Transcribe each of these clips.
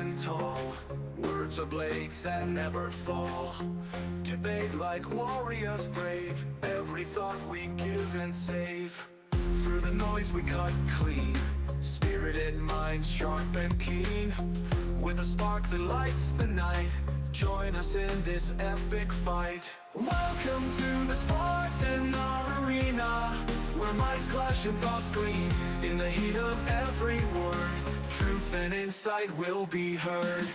stand tall. Words are blades that never fall. Debate like warriors brave. Every thought we give and save. Through the noise we cut clean. Spirited minds sharp and keen. With a spark that lights the night. Join us in this epic fight. Welcome to the Spartan arena, where minds clash and thoughts gleam. In the heat of every word, truth and insight will be heard.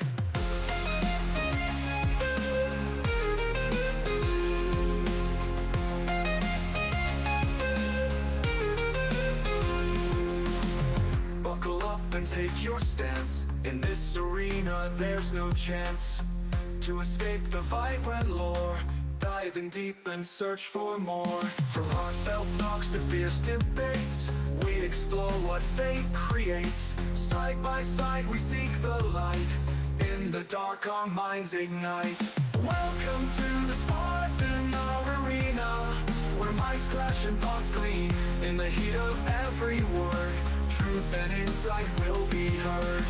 Buckle up and take your stance. In this arena there's no chance to escape the vibrant lore. Dive in deep and search for more. From heartfelt talks to fierce debates, we explore what fate creates. Side by side we seek the light. In the dark our minds ignite. Welcome to the Spartan arena, where minds clash and thoughts gleam. In the heat of every word, truth and insight will be heard.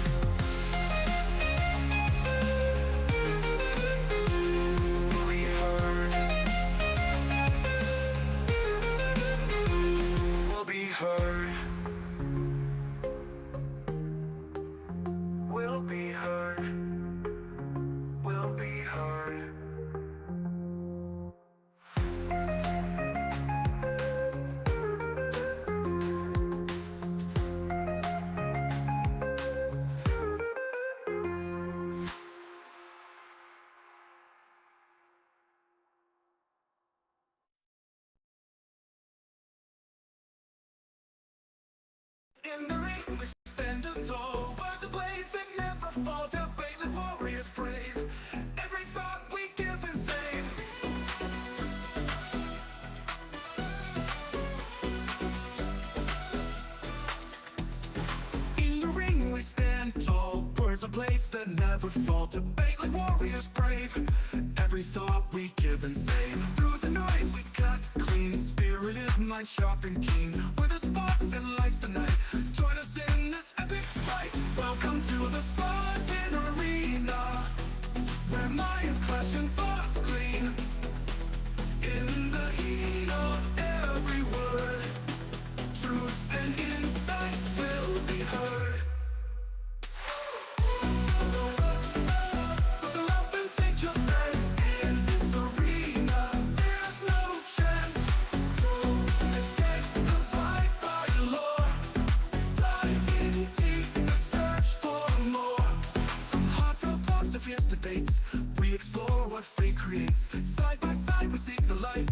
Will be heard. Will be heard. In the ring we stand tall. Words of blades that never fall. Debate like warriors brave. Every thought we give and save. In the ring we stand tall. Words of blades that never fall. Debate like warriors brave. Every thought we give and save. Through the noise we cut clean. Spirited mind sharp and keen. With a spark that lights the night. Join us in this epic fight. Welcome to the Spartan arena, where minds clash and thoughts gleam. In the heat of every word, truth and insight will be heard. Buckle up and take your stance. In this arena, there's no chance to escape the fight by law. Dive in deep and search for more. From heartfelt talks to fierce debates, we explore what fate creates. Side by side we seek the light.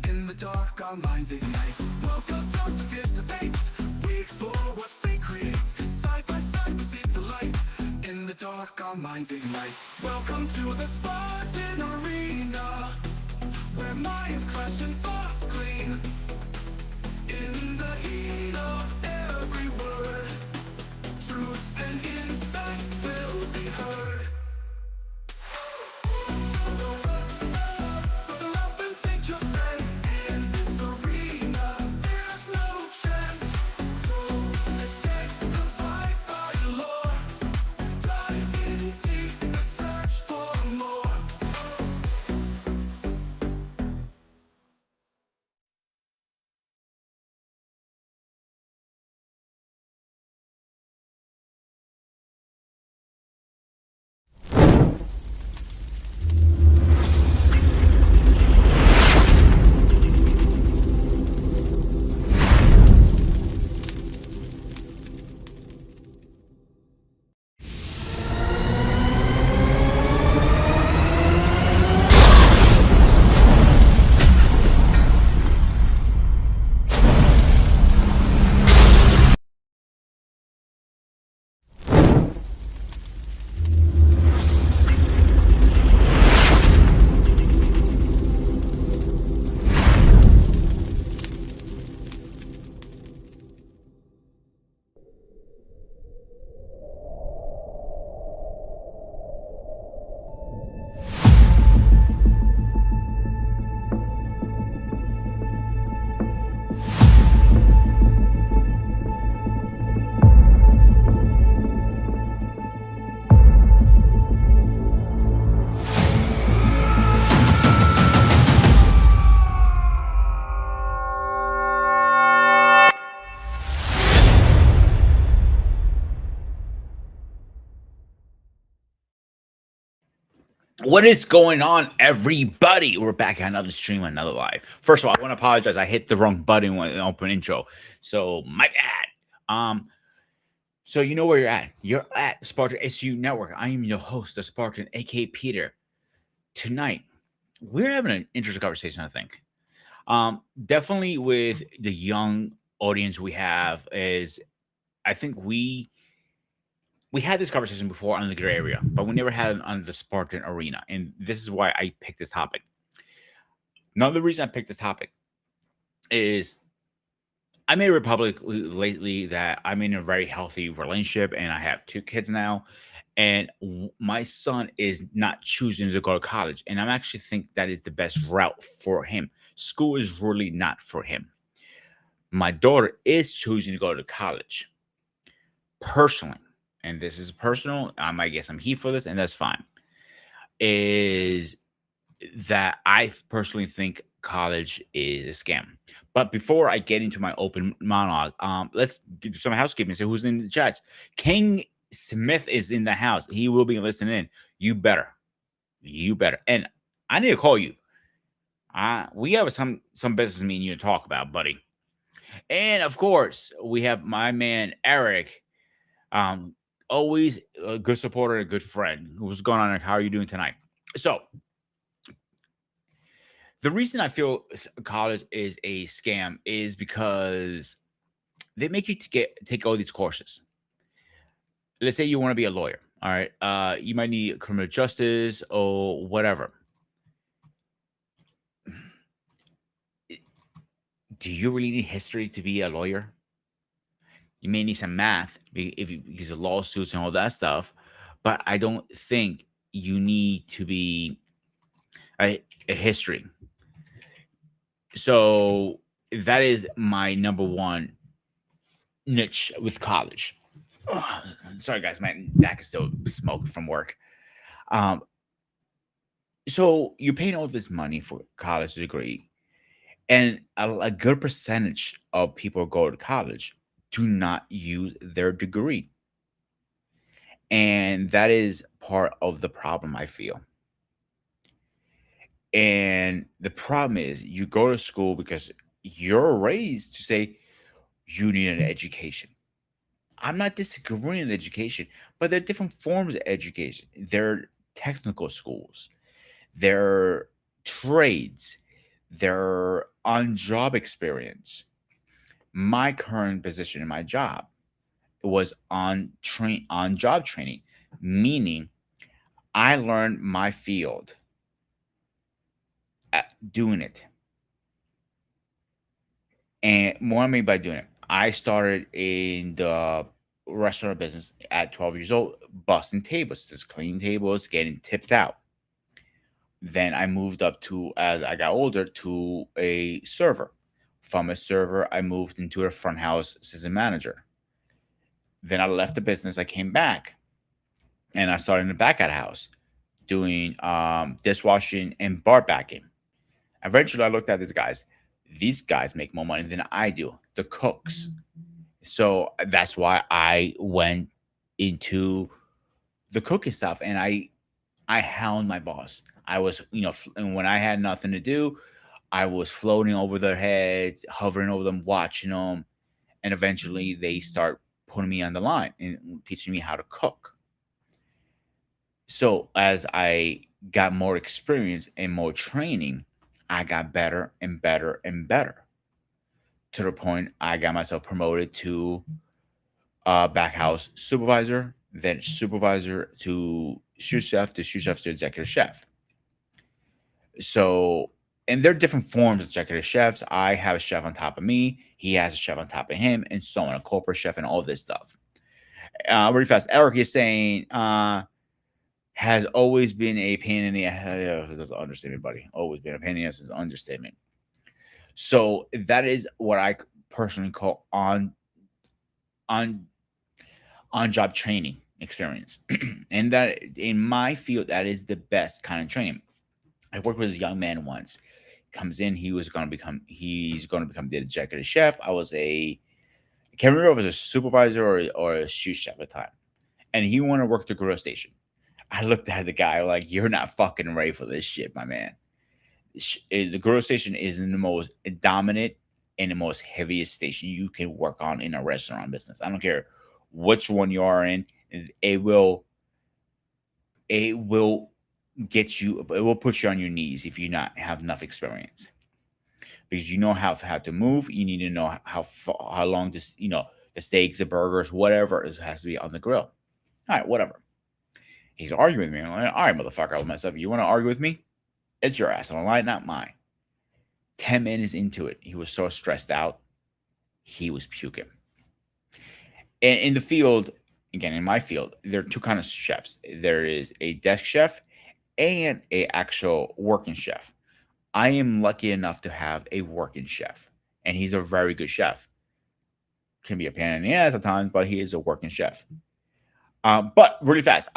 In the dark our minds ignite. Welcome talks to fierce debates, we explore what fate creates. Side by side we seek the light. In the dark our minds ignite. Welcome to the Spartan arena, where minds clash and thoughts gleam. In the heat of every word, truth and insight will be heard. Buckle up and take your stance. In this arena, there's no chance to escape the fight by law. Dive in deep and search for more. What is going on, everybody? We're back at another stream, another live. First of all, I want to apologize. I hit the wrong button when I open intro, so my bad. So you know where you're at. You're at Spartan HQ Network. I am your host, the Spartan, aka Peter. Tonight, we're having an interesting conversation. I think, definitely with the young audience we have is. I think we had this conversation before on the gray area, but we never had it on the Spartan arena, and this is why I picked this topic. Another reason I picked this topic is I made it public lately that I'm in a very healthy relationship and I have two kids now. And my son is not choosing to go to college. And I actually think that is the best route for him. School is really not for him. My daughter is choosing to go to college personally. And this is personal. I might get some heat for this, and that's fine. Is that I personally think college is a scam. But before I get into my open monologue, let's do some housekeeping. Say who's in the chats. King Smith is in the house. He will be listening in. You better, you better. And I need to call you. We have some business meeting you to talk about, buddy. And of course, we have my man Eric. Um, Always a good supporter and a good friend. What's going on, Eric? How are you doing tonight? So the reason I feel college is a scam is because they make you to get take all these courses. Let's say you want to be a lawyer. All right. You might need criminal justice or whatever. Do you really need history to be a lawyer? You may need some math because of lawsuits and all that stuff, but I don't think you need to be a history. So that is my number one niche with college. Ugh, sorry, guys, my back is still smoked from work. Um, so you're paying all this money for college degree, and a good percentage of people who go to college do not use their degree, and that is part of the problem I feel. And the problem is, you go to school because you're raised to say you need an education. I'm not disagreeing in education, but there are different forms of education. There are technical schools, there are trades, there are on job experience. My current position in my job was on job training, meaning I learned my field at doing it. And what I mean by doing it, I started in the restaurant business at 12 years old, busting tables, just cleaning tables, getting tipped out. Then I moved up to, as I got older, to a server. From a server, I moved into a front house assistant manager. Then I left the business. I came back and I started in the back at house doing dishwashing and bar backing. Eventually, I looked at these guys. These guys make more money than I do, the cooks. So that's why I went into the cooking stuff, and I hound my boss. I was, and when I had nothing to do, I was floating over their heads, hovering over them, watching them, and eventually they start putting me on the line and teaching me how to cook. So as I got more experience and more training, I got better and better and better to the point I got myself promoted to back house supervisor, then supervisor to sous chef to executive chef. So, and there are different forms of executive chefs. I have a chef on top of me. He has a chef on top of him, and so on, a corporate chef, and all this stuff. Really fast. Eric is saying, has always been a pain in the that's an understatement, buddy. Always been a pain in the ass is an understatement. So that is what I personally call on on job training experience, and that in my field that is the best kind of training. I worked with a young man once. Comes in, he's going to become the executive chef. I can't remember if it was a supervisor or a sous chef at the time, and he wanted to work the grill station. I looked at the guy like, "You're not fucking ready for this shit, my man." The grill station is in the most dominant and the most heaviest station you can work on in a restaurant business. I don't care which one you are in. It will it will get you. It will put you on your knees if you not have enough experience, because you know how to move. You need to know how long this, the steaks, the burgers, whatever it has to be on the grill. All right, whatever. He's arguing with me. I'm like, all right, motherfucker, I with myself. You want to argue with me? It's your ass on the line, not mine. 10 minutes into it, he was so stressed out, he was puking. And in the field, again, in my field, there are two kinds of chefs. There is a desk chef and a actual working chef. I am lucky enough to have a working chef, and he's a very good chef. Can be a pain in the ass at times, but he is a working chef. But really fast,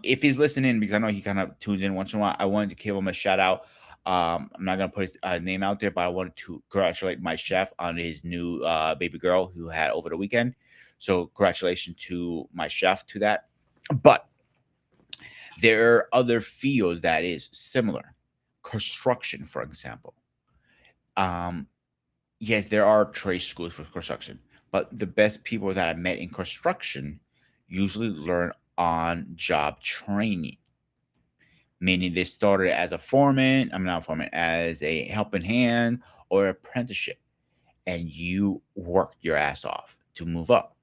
if he's listening, because I know he kind of tunes in once in a while, I wanted to give him a shout out. I'm not gonna put his name out there, but I wanted to congratulate my chef on his new baby girl who had over the weekend. So congratulations to my chef to that. But there are other fields that is similar. Construction, for example. Um, yes, there are trade schools for construction, but the best people that I met in construction usually learn on job training, meaning they started as a foreman. I'm not a foreman, as a helping hand or apprenticeship, and you worked your ass off to move up.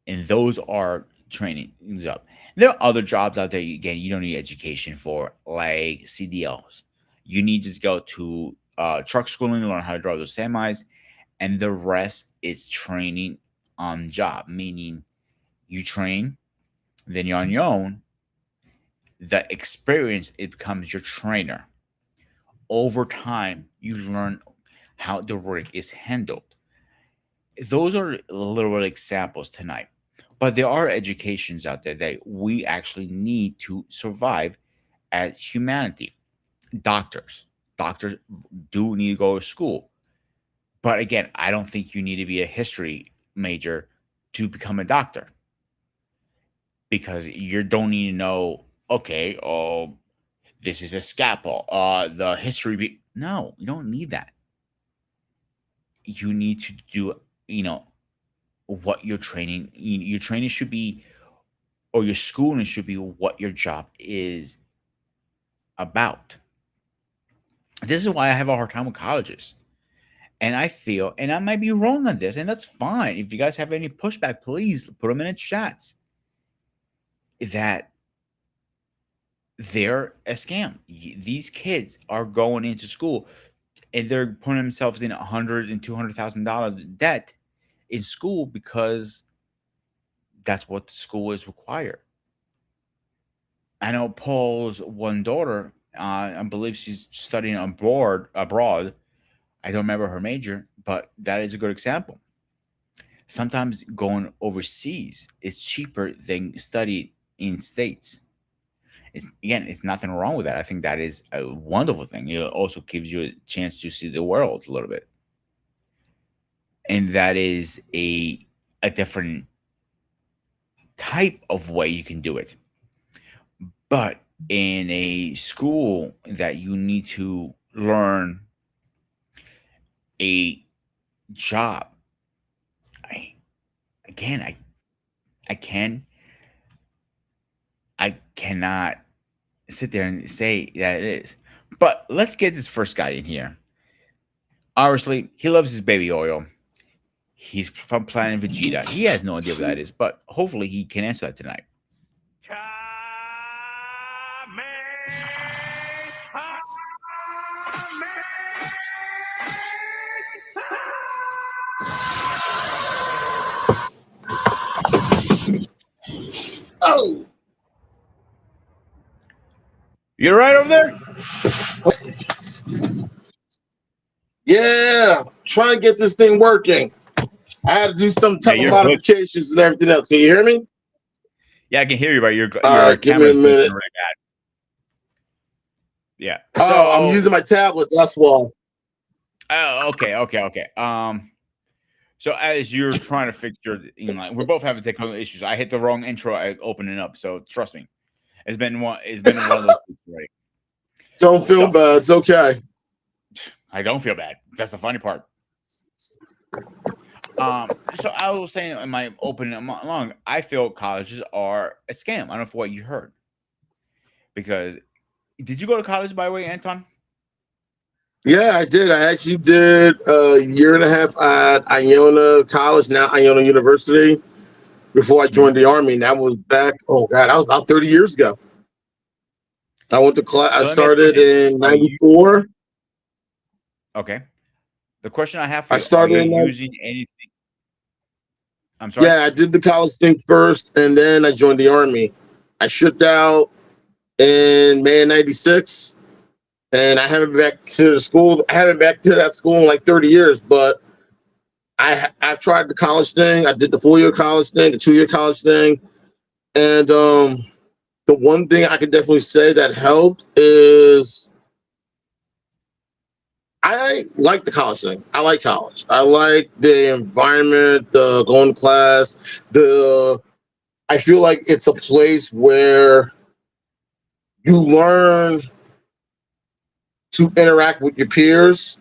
And those are training up. There are other jobs out there, again, you don't need education for, like CDLs. You need to go to truck schooling to learn how to drive those semis, and the rest is training on job, meaning you train, then you're on your own. The experience, it becomes your trainer. Over time, you learn how the work is handled. Those are little examples tonight. But there are educations out there that we actually need to survive as humanity. Doctors. Doctors do need to go to school. But again, I don't think you need to be a history major to become a doctor, because you don't need to know, okay, oh, this is a scalpel. The history. No, you don't need that. You need to do, you know, what your training, your training should be, or your schooling should be what your job is about. This is why I have a hard time with colleges. And I feel, and I might be wrong on this, and that's fine. If you guys have any pushback, please put them in the chats. That they're a scam. These kids are going into school and they're putting themselves in $100,000 and $200,000 debt in school because that's what the school is required. I know Paul's one daughter. I believe she's studying abroad. I don't remember her major, but that is a good example. Sometimes going overseas is cheaper than studying in states. It's nothing wrong with that. I think that is a wonderful thing. It also gives you a chance to see the world a little bit, and that is a different type of way you can do it. But in a school that you need to learn a job, I again, I can I cannot sit there and say that it is. But let's get this first guy in here. Obviously, he loves his baby oil. He's from Planet Vegeta. He has no idea what that is, but hopefully he can answer that tonight. Oh, You're right over there? yeah. Trying to get this thing working. I had to do some Yeah, type of you're good. modifications and everything else. Can you hear me? Yeah, I can hear you, but your All right, give me camera's a glitching minute. really bad. Yeah. Oh, I'm So, using my tablet. That's why. okay. So as you're trying to fix your, like, we're both having technical issues. I hit the wrong intro. I opened it up, so trust me. It's been one. It's been one of those weeks, right? Don't feel So bad. It's okay. I don't feel bad. That's the funny part. So I was saying in my opening along, I feel colleges are a scam. I don't know for what you heard. Because did you go to college by the way, Anton? Yeah, I did. I actually did a year and a half at Iona College, now Iona University, before I Mhm. joined the Army. And that was back, oh God, that was about 30 years ago. I went to class, I So let me ask you a started question. in Are you 94. okay? The question I have for I you: Are started you in, using anything? I'm sorry. yeah, I did the college thing first, and then I joined the Army. I shipped out in May of 96, and I haven't been back to the school. I haven't been back to that school in like 30 years, but I've tried the college thing. I did the 4 year college thing, the 2 year college thing, and the one thing I could definitely say that helped is I like the college thing. I like college. I like the environment, the going to class. The I feel like it's a place where you learn to interact with your peers,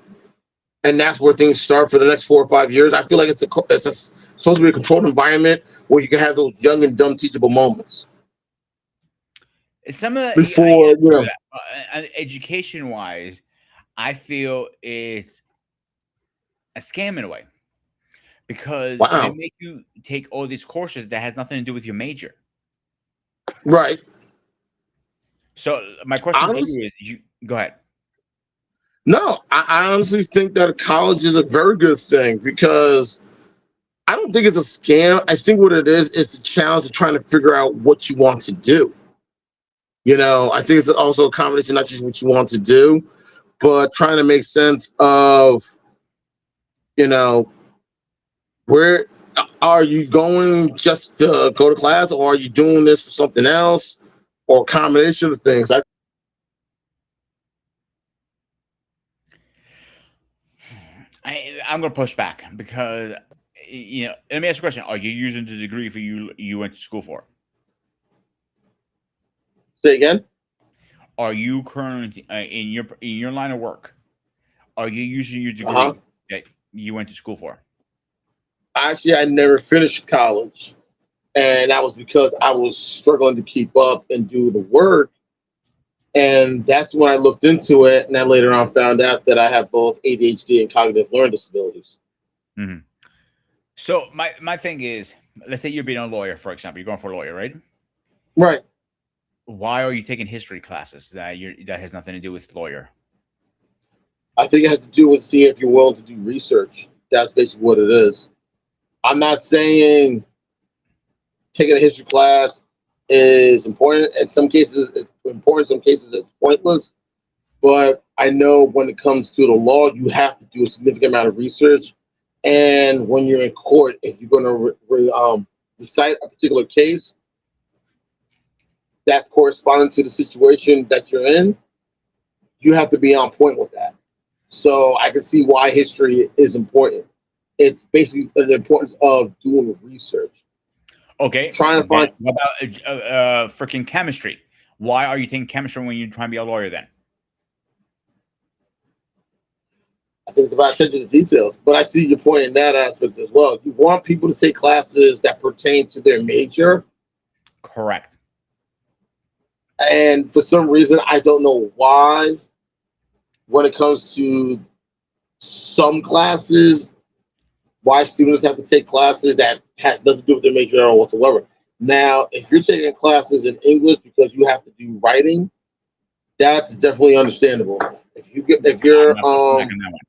and that's where things start for the next 4 or 5 years. I feel like supposed to be a controlled environment where you can have those young and dumb teachable moments Some of the, I before agree with that. Education wise, I feel it's a scam in a way because they Wow, make you take all these courses that has nothing to do with your major. right. So my question to you Honest, is: you go ahead. no, I honestly think that college is a very good thing because I don't think it's a scam. I think what it is, it's a challenge of trying to figure out what you want to do. I think it's also a combination, not just what you want to do, but trying to make sense of, you know, where are you going just to go to class, or are you doing this for something else, or a combination of things. I'm going to push back because Let me ask you a question: are you using the degree for you went to school for? Say again. Are you currently in your line of work? Are you using your Uh huh. degree that you went to school for? Actually, I never finished college, and that was because I was struggling to keep up and do the work. And that's when I looked into it, and I later on found out that I have both ADHD and cognitive learning disabilities. Mhm. So my thing is, let's say you're being a lawyer, for example. You're going for a lawyer, right? Right. Why are you taking history classes that has nothing to do with lawyer? I think it has to do with see if you're willing to do research. That's basically what it is. I'm not saying taking a history class is important. In some cases, it's important. In some cases, it's pointless. But I know when it comes to the law, you have to do a significant amount of research. And when you're in court, if you're going to recite a particular case that's corresponding to the situation that you're in, you have to be on point with that. So I can see why history is important. It's basically the importance of doing research, Okay, trying to then find. what about freaking chemistry? Why are you taking chemistry when you're trying to be a lawyer? Then I think it's about attention to details, but I see your point in that aspect as well. You want people to take classes that pertain to their major, correct. and for some reason, I don't know why. When it comes to some classes, why students have to take classes that has nothing to do with their major at all whatsoever. Now, if you're taking classes in English because you have to do writing, that's definitely understandable. If I'm you're not pushing back on that one.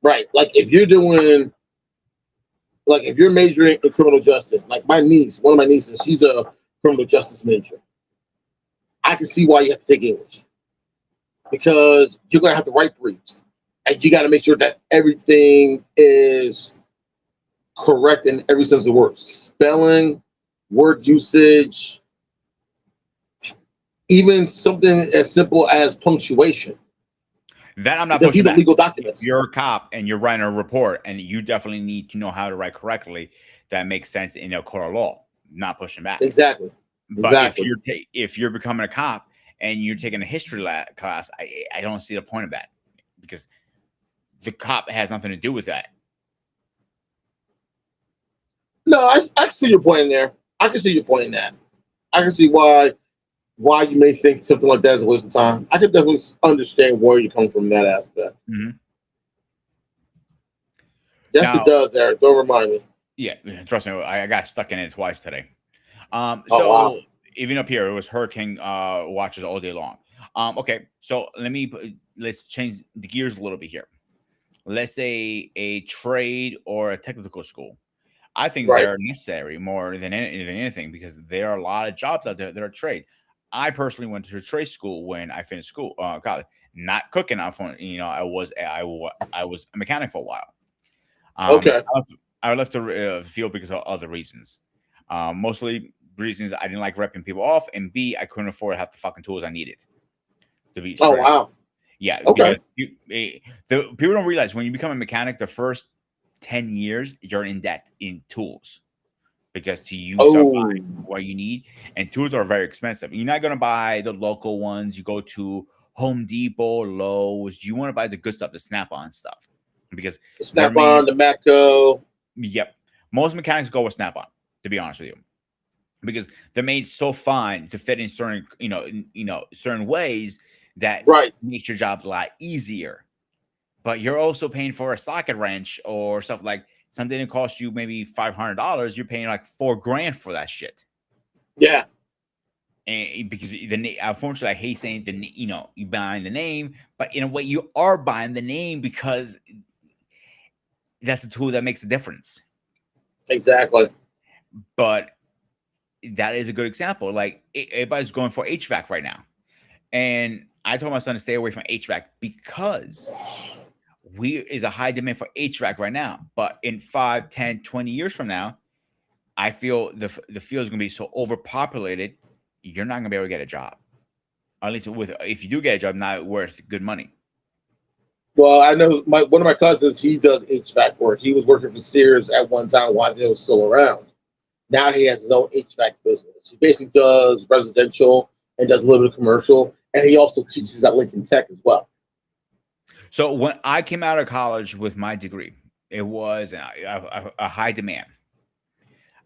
right, like if you're doing like if you're majoring in criminal justice, like my niece, one of my nieces, she's a criminal justice major. I can see why you have to take English because you're gonna have to write briefs, and you got to make sure that everything is correct in every sense of the word. Spelling, word usage, even something as simple as punctuation, That I'm not because pushing these are back. legal If documents. you're a cop and you're writing a report, and you definitely need to know how to write correctly, that makes sense in a court of law. Not pushing back. Exactly. But Exactly. if you're becoming a cop and you're taking a history class, I don't see the point of that, because the cop has nothing to do with that. No, I can see your point in there. I can see your point in that. I can see why you may think something like that is a waste of time. I can definitely understand where you're coming from in that aspect. Mhm. Yes, it Now, does, Eric. Don't remind me. yeah, trust me, I got stuck in it twice today. Oh wow. So even up here, it was hurricane watches all day long. Okay, so let's change the gears a little bit here. Let's say a trade or a technical school. I think Right. they're necessary more than anything, because there are a lot of jobs out there that are trade. I personally went to a trade school when I finished college, not cooking. I was a mechanic for a while. Okay. I left the field because of other reasons. Mostly reasons I didn't like repping people off, and B, I couldn't afford half the fucking tools I needed, to be Oh straight up. wow. Yeah, Okay. because the people don't realize when you become a mechanic, the first 10 years you're in debt in tools, because to use up Oh what you need, and tools are very expensive. You're not gonna buy the local ones. You go to Home Depot, Lowe's. You want to buy the good stuff, the Snap-on stuff, because the they're Snap made. on the Matco. Yep, most mechanics go with Snap-on. To be honest with you, because they're made so fine to fit in certain, certain ways that Right. makes your job a lot easier. But you're also paying for a socket wrench or stuff like something that costs you maybe $500. You're paying like 4 grand for that shit. Yeah. And because unfortunately, I hate saying you buying the name, but in a way, you are buying the name because that's the tool that makes the difference. Exactly. But that is a good example. Like everybody's going for HVAC right now, and I told my son to stay away from HVAC because we is a high demand for HVAC right now. But in 5, 10, 20 years from now, I feel the field is going to be so overpopulated, you're not going to be able to get a job. At least with if you do get a job, not worth good money. Well, I know one of my cousins. He does HVAC work. He was working for Sears at one time while they was still around. Now he has his own HVAC business. He basically does residential and does a little bit of commercial, and he also teaches at Lincoln Tech as well. So when I came out of college with my degree, it was a high demand.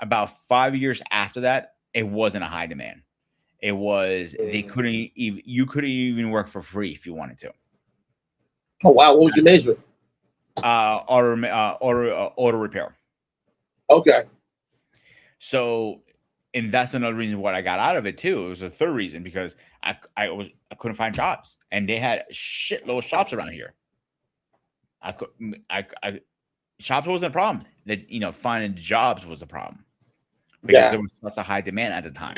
About 5 years after that, it wasn't a high demand. It was they Mm. couldn't even you couldn't even work for free if you wanted to. Oh wow, what was your major? Auto repair. Okay. So, and that's another reason why I got out of it too. It was a third reason because I couldn't find jobs, and they had shitload of shops around here. I could I shops wasn't a problem. That finding jobs was a problem because Yeah. there was such a high demand at the time.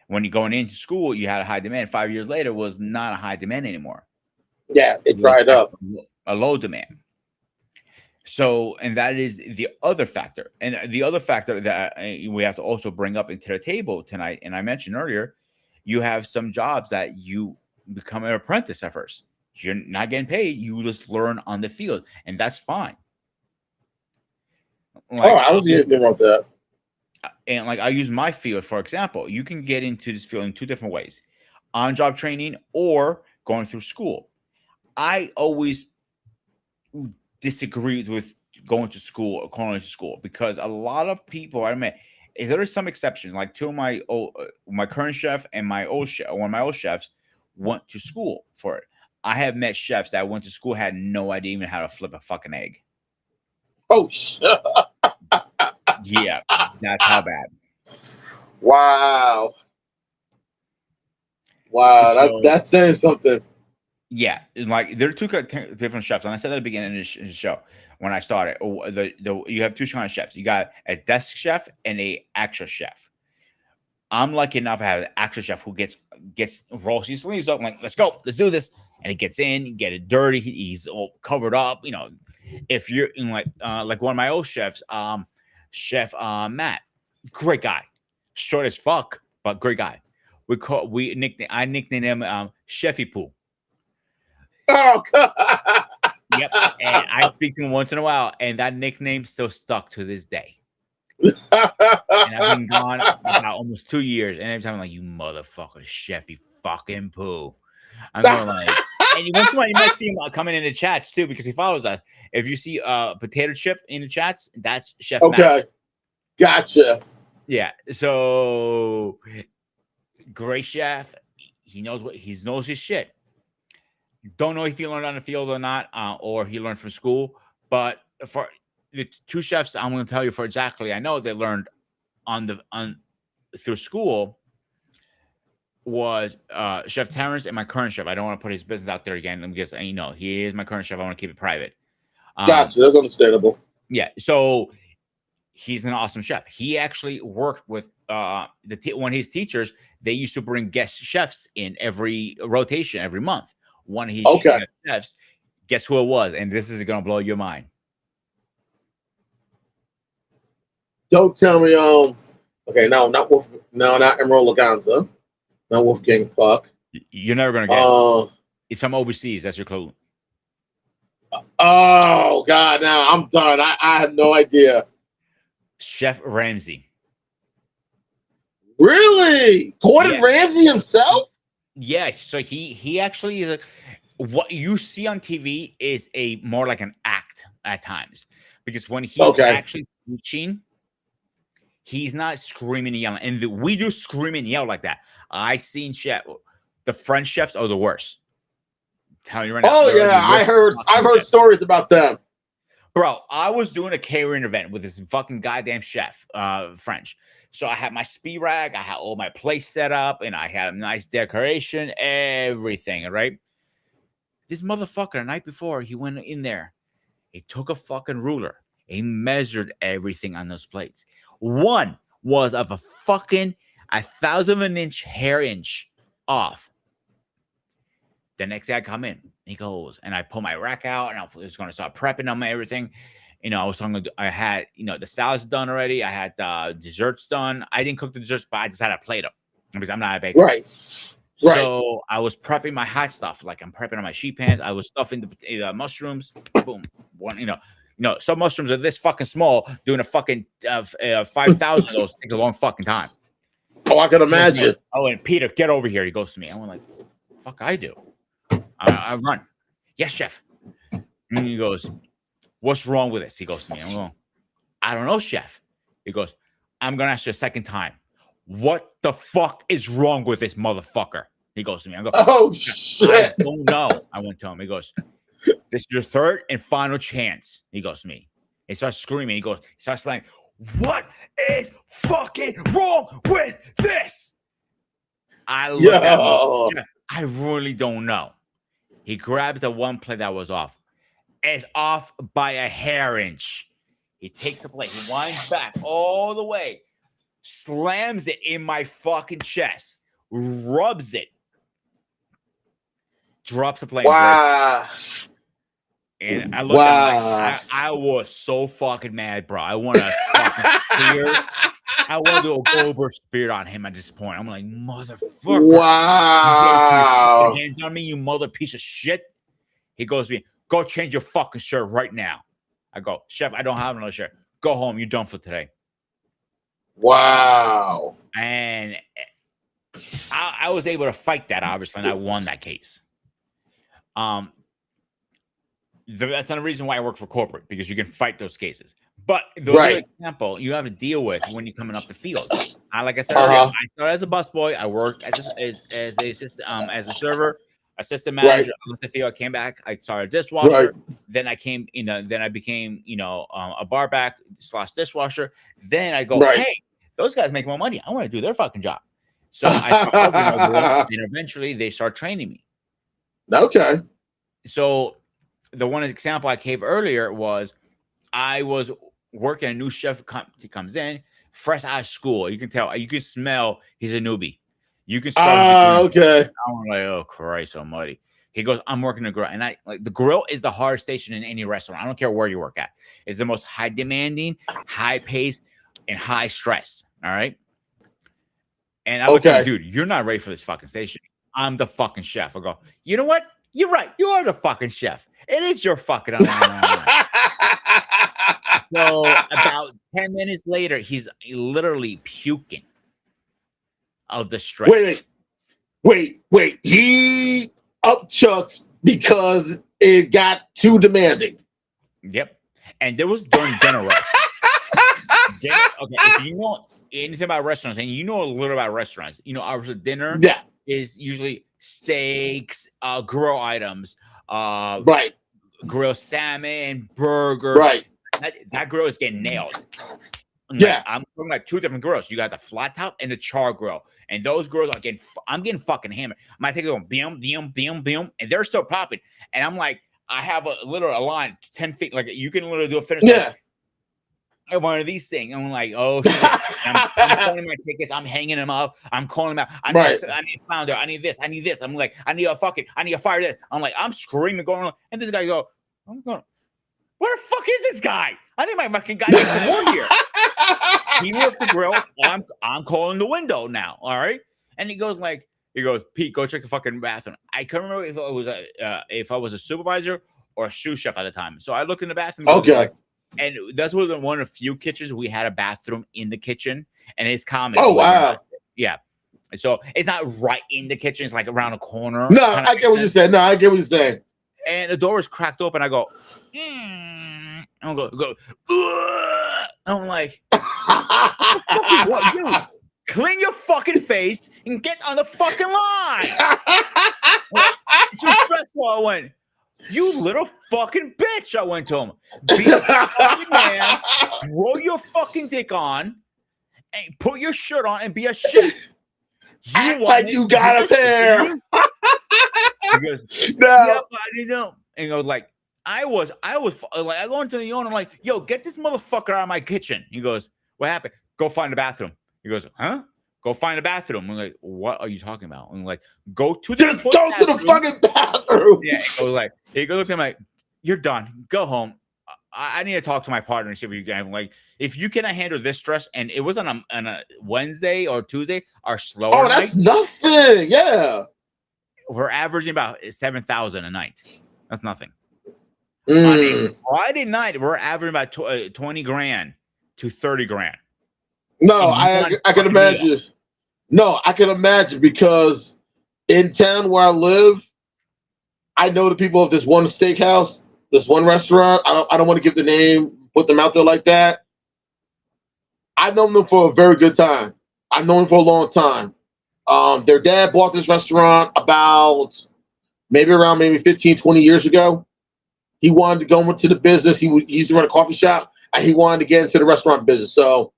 When you're going into school, you had a high demand. 5 years later, was not a high demand anymore. Yeah. It It was dried up. a low demand. So, and that is the other factor. And the other factor that we have to also bring up into the table tonight, and I mentioned earlier, you have some jobs that you become an apprentice at first. You're not getting paid. You just learn on the field, and that's fine. Oh, Like, I was anything wrong with that. and like I use my field for example. You can get into this field in two different ways: on-job training or going through school. I always disagree with going to school or calling to school because a lot of people, I admit, there are some exceptions. Like two of my current chef and my old chef, one of my old chefs went to school for it. I have met chefs that went to school had no idea even how to flip a fucking egg. Oh shit. Yeah, that's how bad. Wow. Wow. So That's saying something. yeah, and, like there are two different chefs, and I said at the beginning of the show when I started. You have two kind of chefs. You got a desk chef and a actual chef. I'm lucky enough to have an actual chef who gets rolls his sleeves up, like let's go, let's do this, and he gets in, get it dirty. He's all covered up. If you're in like one of my old chefs, Chef Matt, great guy, short as fuck, but great guy. I nicknamed him Chefy Poo. Oh God. Yep. And I speak to him once in a while, and that nickname still stuck to this day. And I've been gone about almost 2 years, and every time I'm like, "You motherfucker, chef, you fucking poo." I'm going like, and once in a while you might see him coming in the chats too because he follows us. If you see potato chip in the chats, that's Chef Matt. Okay, gotcha. Yeah. So great chef. He knows his shit. Don't know if he learned on the field or not, or he learned from school. But for the two chefs, I'm going to tell you for exactly. I know they learned on through school was Chef Terrence and my current chef. I don't want to put his business out there again because he is my current chef. I want to keep it private. Gotcha. That's understandable. Yeah. So he's an awesome chef. He actually worked with one of his teachers. They used to bring guest chefs in every rotation every month. One of his chefs. Guess who it was? And this is going to blow your mind. Don't tell me. Okay, no, not Emerald Laganza. Not Wolfgang Puck. You're never going to guess. It's from overseas. That's your clue. Oh, God. Now I'm done. I have no idea. Chef Ramsay. Really? Gordon Ramsay himself? Yeah. So he actually is what you see on TV is more like an act at times. Because when he's actually teaching, he's not screaming and yelling. And we do scream and yell like that. I seen the French chefs are the worst. I'm telling you right now. Oh yeah, I've heard stories about them. Bro, I was doing a catering event with this fucking goddamn chef, French. So I had my speed rag, I had all my place set up, and I had a nice decoration, everything, right? This motherfucker, the night before, he went in there. He took a fucking ruler. He measured everything on those plates. One was of a fucking 1/1000 of an inch hair inch off. The next day I come in, he goes, and I pull my rack out, and I was going to start prepping on everything. I had, the salads done already. I had desserts done. I didn't cook the desserts, but I just had a plate of because I'm not a baker. Right. So I was prepping my hot stuff, like I'm prepping on my sheet pans. I was stuffing the mushrooms. Boom. Some mushrooms are this fucking small. Doing a fucking 5,000 of those takes a long fucking time. Oh, I can imagine. Oh, and Peter, get over here. He goes to me. I'm like, fuck, I do. I run. Yes, chef. And he goes, what's wrong with this? He goes to me. I'm going, I don't know, chef. He goes, I'm going to ask you a second time. What the fuck is wrong with this motherfucker? He goes to me. I go, oh, shit. I don't know. I went to him. He goes, this is your third and final chance. He goes to me. He starts screaming. He starts saying, what is fucking wrong with this? I look at him, chef, I really don't know. He grabs the one plate that was off. It's off by a hair inch. He takes a plate. He winds back all the way. Slams it in my fucking chest. Rubs it. Drops the plate. Wow. And I looked at him I was so fucking mad, bro. I want to fucking spear. I want to do a Goldberg spear on him at this point. I'm like, motherfucker. Wow. You hands on me, you mother piece of shit. He goes to me, go change your fucking shirt right now. I go, chef, I don't have another shirt. Go home. You're done for today. Wow. And I was able to fight that, obviously, and I won that case. That's not a reason why I work for corporate, because you can fight those cases. But those are an example you have to deal with when you're coming up the field. Like I said earlier, I started as a busboy. I worked as a server, assistant manager. I left the field. I came back. I started a dishwasher. Then I came, then I became, a bar back / dishwasher. Then I go, hey, those guys make more money. I want to do their fucking job. So I started and eventually they start training me. Okay. So the one example I gave earlier was I was working, a new chef comes in, fresh out of school. You can tell, you can smell he's a newbie. You can smell. Okay. I'm like, oh Christ almighty. He goes, I'm working the grill. And the grill is the hardest station in any restaurant. I don't care where you work at. It's the most high demanding, high paced, and high stress. All right. And I look at him, dude, you're not ready for this fucking station. I'm the fucking chef. I go, you know what? You're right. You are the fucking chef. It is your fucking. So So about 10 minutes later, he's literally puking of the stress. Wait. He upchucks because it got too demanding. Yep. And there was during dinner rush. Okay, if you know anything about restaurants and you know a little about restaurants, you know, our dinner Yeah, is usually steaks, grill items, right, grilled salmon, burgers. right. That grill is getting nailed. Yeah. I'm talking about two different grills. You got the flat top and the char grill, and those grills are I'm getting fucking hammered. My thing going boom, and they're still popping. And I'm like, I have a line 10 feet, like you can literally do a finish. Yeah. Like, one of these things. I'm like, oh shit. I'm calling my tickets. I'm hanging them up. I'm calling them out. I need a founder. I need this. I need this. I'm like, I need to fire this. I'm like, I'm screaming going on. And this guy go, I'm going, where the fuck is this guy? I think my fucking guy needs some more here. He works the grill. I'm calling the window now. All right. And he goes, Pete, go check the fucking bathroom. I couldn't remember if I was a supervisor or a sous chef at the time. So I looked in the bathroom. Okay. And that's one of the few kitchens we had a bathroom in the kitchen, and it's common. Oh wow. Yeah. So it's not right in the kitchen; it's like around a corner. No, I get what you're saying. And the door is cracked open. I go, I'm go. I'm like, what the fuck is what, dude? Clean your fucking face and get on the fucking line. It's too stressful. I went, you little fucking bitch. I went to him. Be a fucking man. Grow your fucking dick on and put your shirt on and be a shit. You got a pair. He goes, no. Yeah, but I didn't know. And I was like, I was like, I go into the owner. I'm like, yo, get this motherfucker out of my kitchen. He goes, what happened? Go find the bathroom. He goes, huh? Go find a bathroom. I'm like, what are you talking about? I'm like, go to the fucking bathroom. Yeah, he goes up to him like, you're done. Go home. I need to talk to my partner and see if you can. Like, if you cannot handle this stress, and it was on a Wednesday or Tuesday, our slower. Oh, that's nothing. Yeah, we're averaging about 7,000 a night. That's nothing. On a Friday night, we're averaging about 20 grand to 30 grand. No, I can imagine. Meal. No, I can imagine because in town where I live, I know the people of this one steakhouse, this one restaurant. I don't want to give the name, put them out there like that. I've known them for a very good time. I've known them for a long time. Their dad bought this restaurant about maybe 15, 20 years ago. He wanted to go into the business. He used to run a coffee shop, and he wanted to get into the restaurant business. So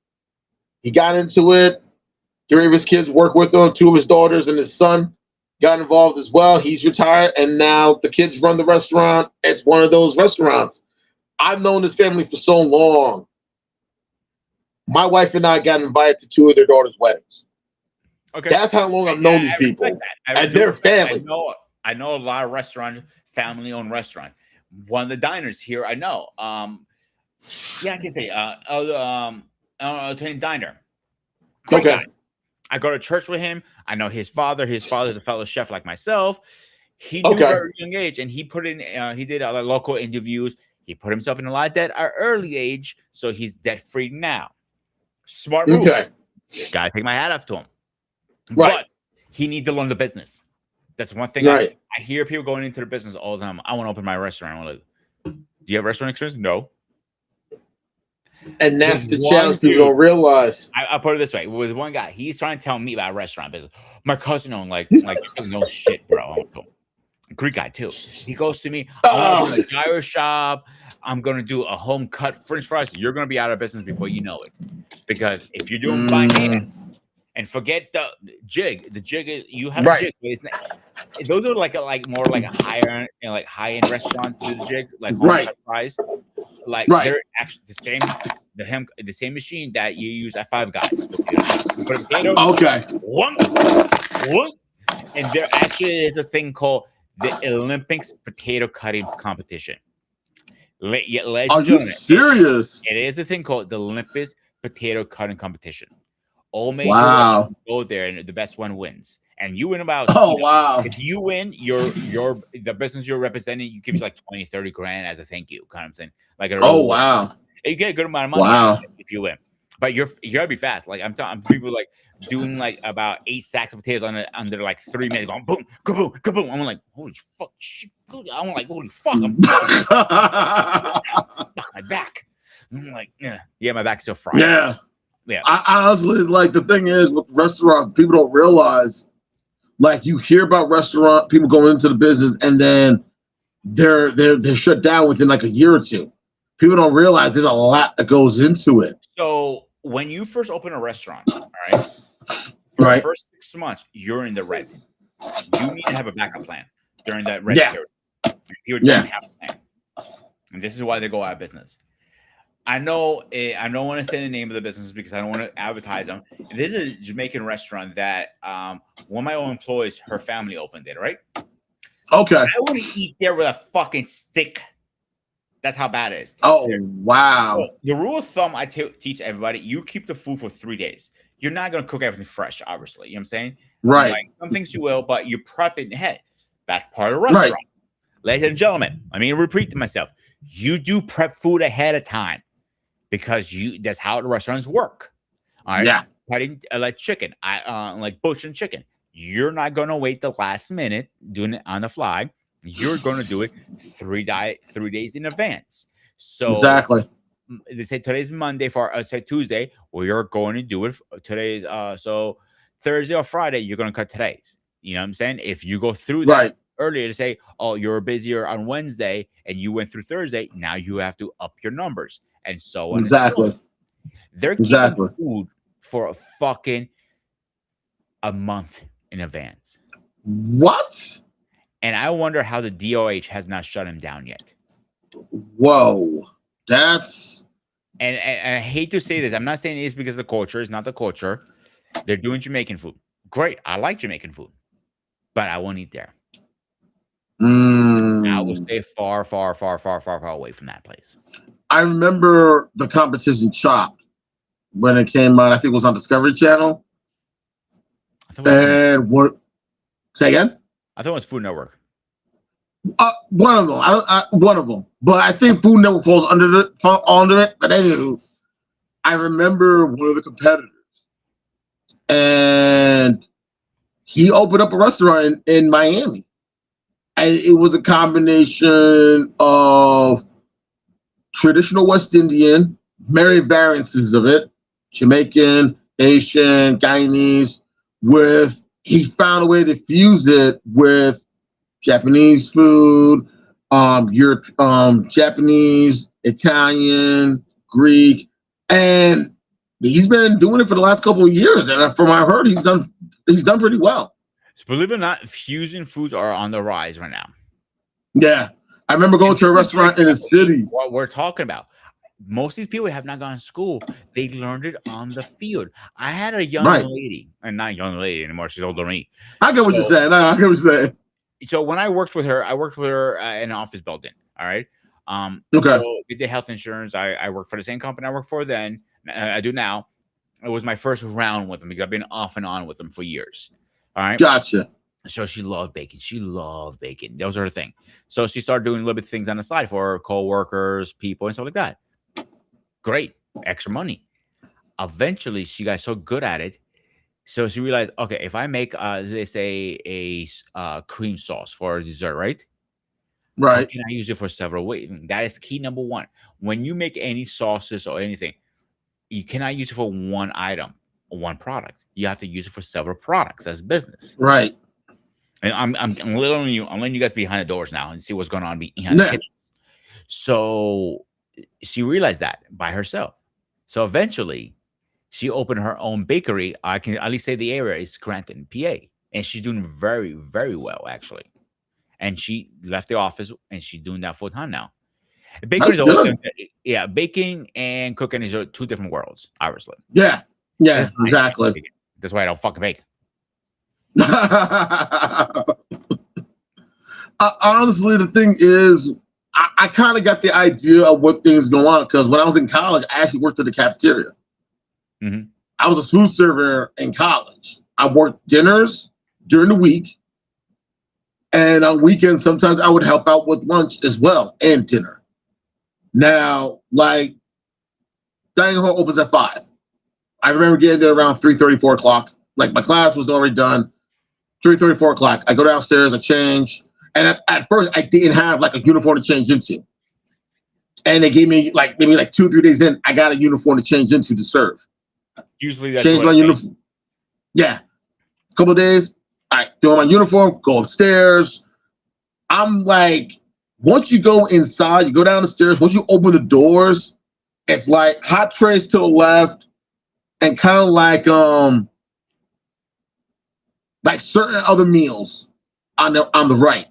he got into it. 3 of his kids work with him. 2 of his daughters and his son got involved as well. He's retired, and now the kids run the restaurant. It's one of those restaurants. I've known this family for so long. My wife and I got invited to 2 of their daughters' weddings. Okay, that's how long I've known these people and their family. I know a lot of family-owned restaurant. One of the diners here, I know. Yeah, I can say Italian diner. Great guy. I go to church with him. I know his father. His father's a fellow chef like myself. He knew at a very young age, and he put in. He did a lot of local interviews. He put himself in a lot of debt at an early age, so he's debt free now. Smart move. Okay. Gotta take my hat off to him. Right. But he needs to learn the business. That's one thing. Right. I hear people going into the business all the time. I want to open my restaurant. I'm like, do you have restaurant experience? No. And that's the challenge people don't realize. I'll put it this way. It was one guy. He's trying to tell me about restaurant business. My cousin owned he doesn't know shit, bro. Greek guy too. He goes to me, I want to do a gyro shop. I'm going to do a home cut French fries. You're going to be out of business before you know it. Because if you're doing by hand, and forget the jig is you have a jig. Those are more like a higher high end restaurants do the jig, like home cut fries. They're actually the same machine that you use at Five Guys. You put a potato, and there actually is a thing called the Olympics potato cutting competition. Are you serious? It is a thing called the Olympics potato cutting competition. All major restaurants go there, and the best one wins. And you win about if you win, the business you're representing, you give you like 20, 30 grand as a thank you, kind of thing. You get a good amount of money Wow. if you win. But you gotta be fast. Like I'm telling people, like doing like about 8 sacks of potatoes under like 3 minutes, going boom, kaboom, kaboom. I'm like, holy fuck, shit. I'm like, holy fuck, I'm fuck my back. I'm like, yeah, my back's still fried. Yeah. Yeah. I honestly, like, the thing is with restaurants, people don't realize, like, you hear about restaurant people going into the business and then they're shut down within like a year or two. People don't realize there's a lot that goes into it. So when you first open a restaurant, all right, for the first 6 months, you're in the red. You need to have a backup plan during that red period. You don't have a plan. And this is why they go out of business. I know I don't want to say the name of the business because I don't want to advertise them. This is a Jamaican restaurant that one of my own employees, her family opened it, right? Okay. I want to eat there with a fucking stick. That's how bad it is. Oh, wow. So the rule of thumb I teach everybody, you keep the food for 3 days. You're not going to cook everything fresh, obviously. You know what I'm saying? Right. Like, some things you will, but you prep it ahead. That's part of the restaurant. Right. Ladies and gentlemen, let me repeat to myself. You do prep food ahead of time because that's how the restaurants work. All right. Yeah. Cutting like chicken, like butchering chicken. You're not going to wait the last minute doing it on the fly. You're going to do it 3 days in advance. So exactly. They say today's Monday for say Tuesday. Well, you're going to do it today's. So Thursday or Friday, you're going to cut today's. You know what I'm saying? If you go through that earlier to say, oh, you're busier on Wednesday and you went through Thursday, now you have to up your numbers and so on. Exactly. And so on. They're keeping food for a month in advance. What? And I wonder how the DOH has not shut him down yet. Whoa. That's... And I hate to say this. I'm not saying it's because of the culture. It's not the culture. They're doing Jamaican food. Great. I like Jamaican food. But I won't eat there. I will stay far, far, far, far, far, far away from that place. I remember the competition Chopped when it came out. I think it was on Discovery Channel. And what? Say again? I thought it was Food Network. One of them. One of them. But I think Food Network falls under it. But anywho, I remember one of the competitors, and he opened up a restaurant in Miami, and it was a combination of traditional West Indian, many variances of it, Jamaican, Asian, Guyanese. He found a way to fuse it with Japanese food, Japanese, Italian, Greek, and he's been doing it for the last couple of years. And from what I've heard, he's done pretty well. So believe it or not, fusion foods are on the rise right now. Yeah, I remember going to a restaurant in a city. What we're talking about. Most of these people have not gone to school. They learned it on the field. I had a young lady, and not a young lady anymore. She's older than me. I get what you're saying. I get what you're saying. So when I worked with her in an office building. All right. Okay. So we did health insurance. I worked for the same company I worked for then. I do now. It was my first round with them because I've been off and on with them for years. All right. Gotcha. So she loved baking. That was her thing. So she started doing a little bit of things on the side for her co-workers, people, and stuff like that. Great. Extra money. Eventually, she got so good at it. So she realized, okay, if I make, let's say, a cream sauce for a dessert, right? Right. How can I use it for several ways? That is key number one. When you make any sauces or anything, you cannot use it for one item or one product. You have to use it for several products as business. Right. And I'm letting you guys behind the doors now and see what's going on behind the kitchen. So she realized that by herself. So eventually, she opened her own bakery. I can at least say the area is Scranton, PA. And she's doing very, very well, actually. And she left the office and she's doing that full time now. Baking and cooking is 2 different worlds, obviously. Yeah. Yeah, exactly. That's why I don't fucking bake. Honestly, the thing is, I kind of got the idea of what things go on because when I was in college, I actually worked at the cafeteria. Mm-hmm. I was a food server in college. I worked dinners during the week, and on weekends, sometimes I would help out with lunch as well and dinner. Now, like, dining hall opens at 5. I remember getting there around 3:30, 4 o'clock. Like my class was already done. 3:30, 4 o'clock. I go downstairs, I change. And at first I didn't have like a uniform to change into. And they gave me like maybe like 2 or 3 days in, I got a uniform to change into to serve. Usually that's Change what my it takes. uniform. Yeah. A couple of days, all right, doing my uniform, go upstairs. I'm like, once you go inside, you go down the stairs, once you open the doors, it's like hot trays to the left and kind of like certain other meals on the right.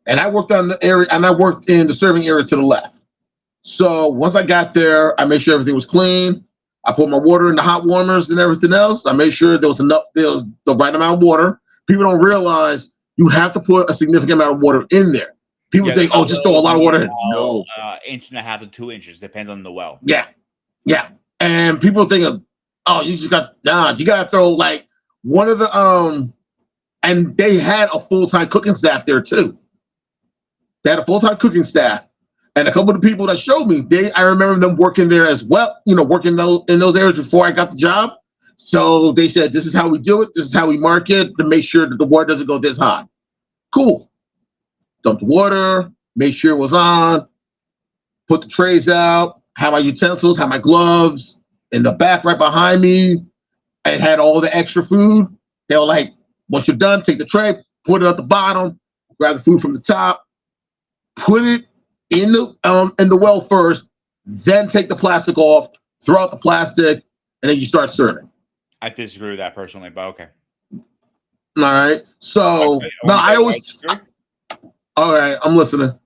And I worked on the area, and I worked in the serving area to the left. So once I got there, I made sure everything was clean. I put my water in the hot warmers and everything else. I made sure there was the right amount of water. People don't realize you have to put a significant amount of water in there. People think, oh, just throw a lot of water in. No. 1.5 to 2 inches, depends on the well. Yeah. Yeah. And people think, oh, you just got, you got to throw like one of the, and they had a full-time cooking staff there too. They had a full-time cooking staff. And a couple of the people that showed me, I remember them working there as well, working in those areas before I got the job. So they said, this is how we do it. This is how we mark it to make sure that the water doesn't go this high. Cool. Dump the water, make sure it was on, put the trays out, have my utensils, have my gloves in the back right behind me, and had all the extra food. They were like, once you're done, take the tray, put it at the bottom, grab the food from the top, put it in the well first, then take the plastic off, throw out the plastic, and then you start serving. I disagree with that personally, but okay. All right. So now I always. All right, I'm listening.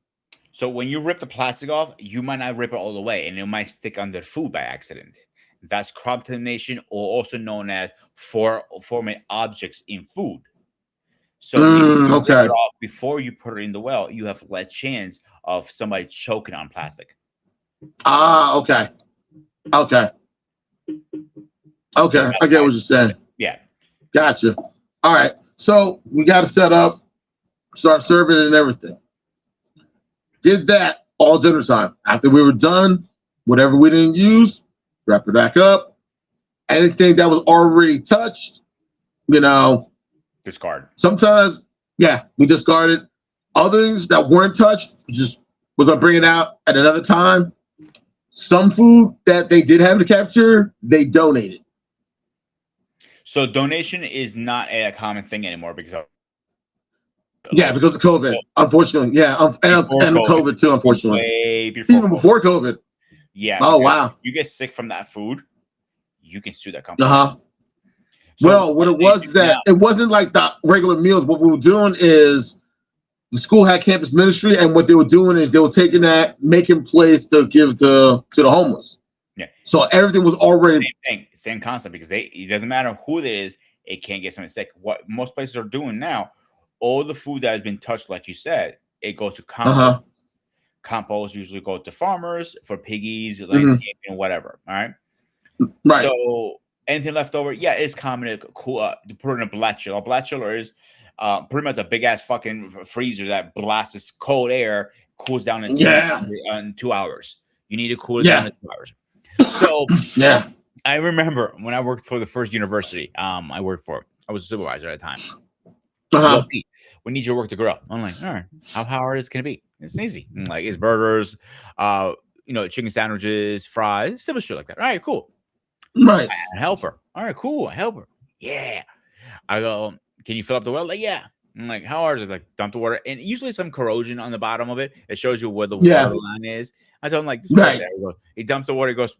So when you rip the plastic off, you might not rip it all the way, and it might stick under food by accident. That's crop contamination, or also known as forming objects in food. So if you rip it off before you put it in the well, you have less chance of somebody choking on plastic. Okay. I get what you're saying. Yeah. Gotcha. All right. So we got to set up, start serving and everything. Did that all dinner time. After we were done, whatever we didn't use, wrap it back up. Anything that was already touched, discard. Sometimes, we discarded. Others that weren't touched, we're gonna bring it out at another time. Some food that they did have in the cafeteria, they donated. So donation is not a common thing anymore because of because of COVID. Unfortunately, and COVID too. Unfortunately, even before COVID. Yeah. Oh wow. You get sick from that food, you can sue that company. So well, what it was is that it wasn't like the regular meals. What we were doing is the school had campus ministry, and what they were doing is they were taking that, making place to give to the homeless. Yeah. So everything was already same concept, because it doesn't matter who it is, it can't get somebody sick. What most places are doing now, all the food that has been touched, like you said, it goes to compost. Compost usually go to farmers for piggies, landscaping, whatever. All right. Right. So anything left over, it's common to put in a black chiller. A black chiller is pretty much a big ass fucking freezer that blasts this cold air, cools down in 2 hours. You need to cool it down in 2 hours. So I remember when I worked for the first university I was a supervisor at the time. We need you to work the grill. I'm like, all right, how hard is it gonna be? It's easy. Like, it's burgers, chicken sandwiches, fries, simple shit like that. All right, cool. Right. I had a helper. All right, cool. A helper. Yeah. I go, can you fill up the well? Like, yeah. I'm like, how hard is it? Like, dump the water, and usually some corrosion on the bottom of it. It shows you where the water line is. I told him, like, this there. He dumps the water. He goes,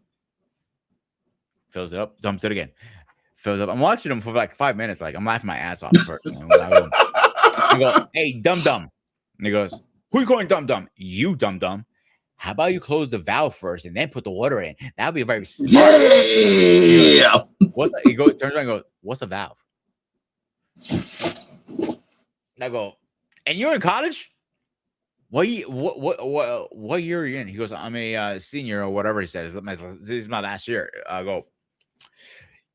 fills it up, dumps it again, fills up. I'm watching him for like 5 minutes. Like, I'm laughing my ass off. I go, hey, dum dum. And he goes, who you calling dum dum? You dum dum. How about you close the valve first and then put the water in? That'd be very smart. Yeah. What's that? He goes, turns around and goes, what's a valve? And I go, and you're in college? What year are you in? He goes, I'm a senior or whatever he says. This is my last year. I go,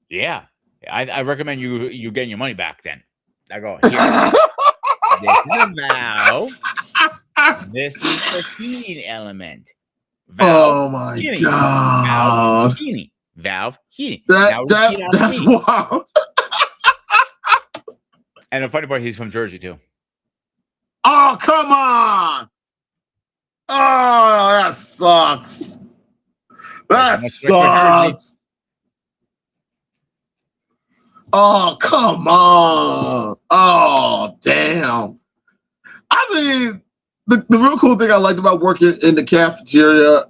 yeah. I recommend you getting your money back then. I go, here. This is a valve. This is the heating element. Valve Oh my heating, valve God. heating, valve heating. That Now that repeat after that's me. wild. And the funny part, he's from Jersey too. Oh, come on. Oh, that sucks. That's That much stricter Jersey. sucks. Oh, come on. Oh, damn. I mean, the real cool thing I liked about working in the cafeteria,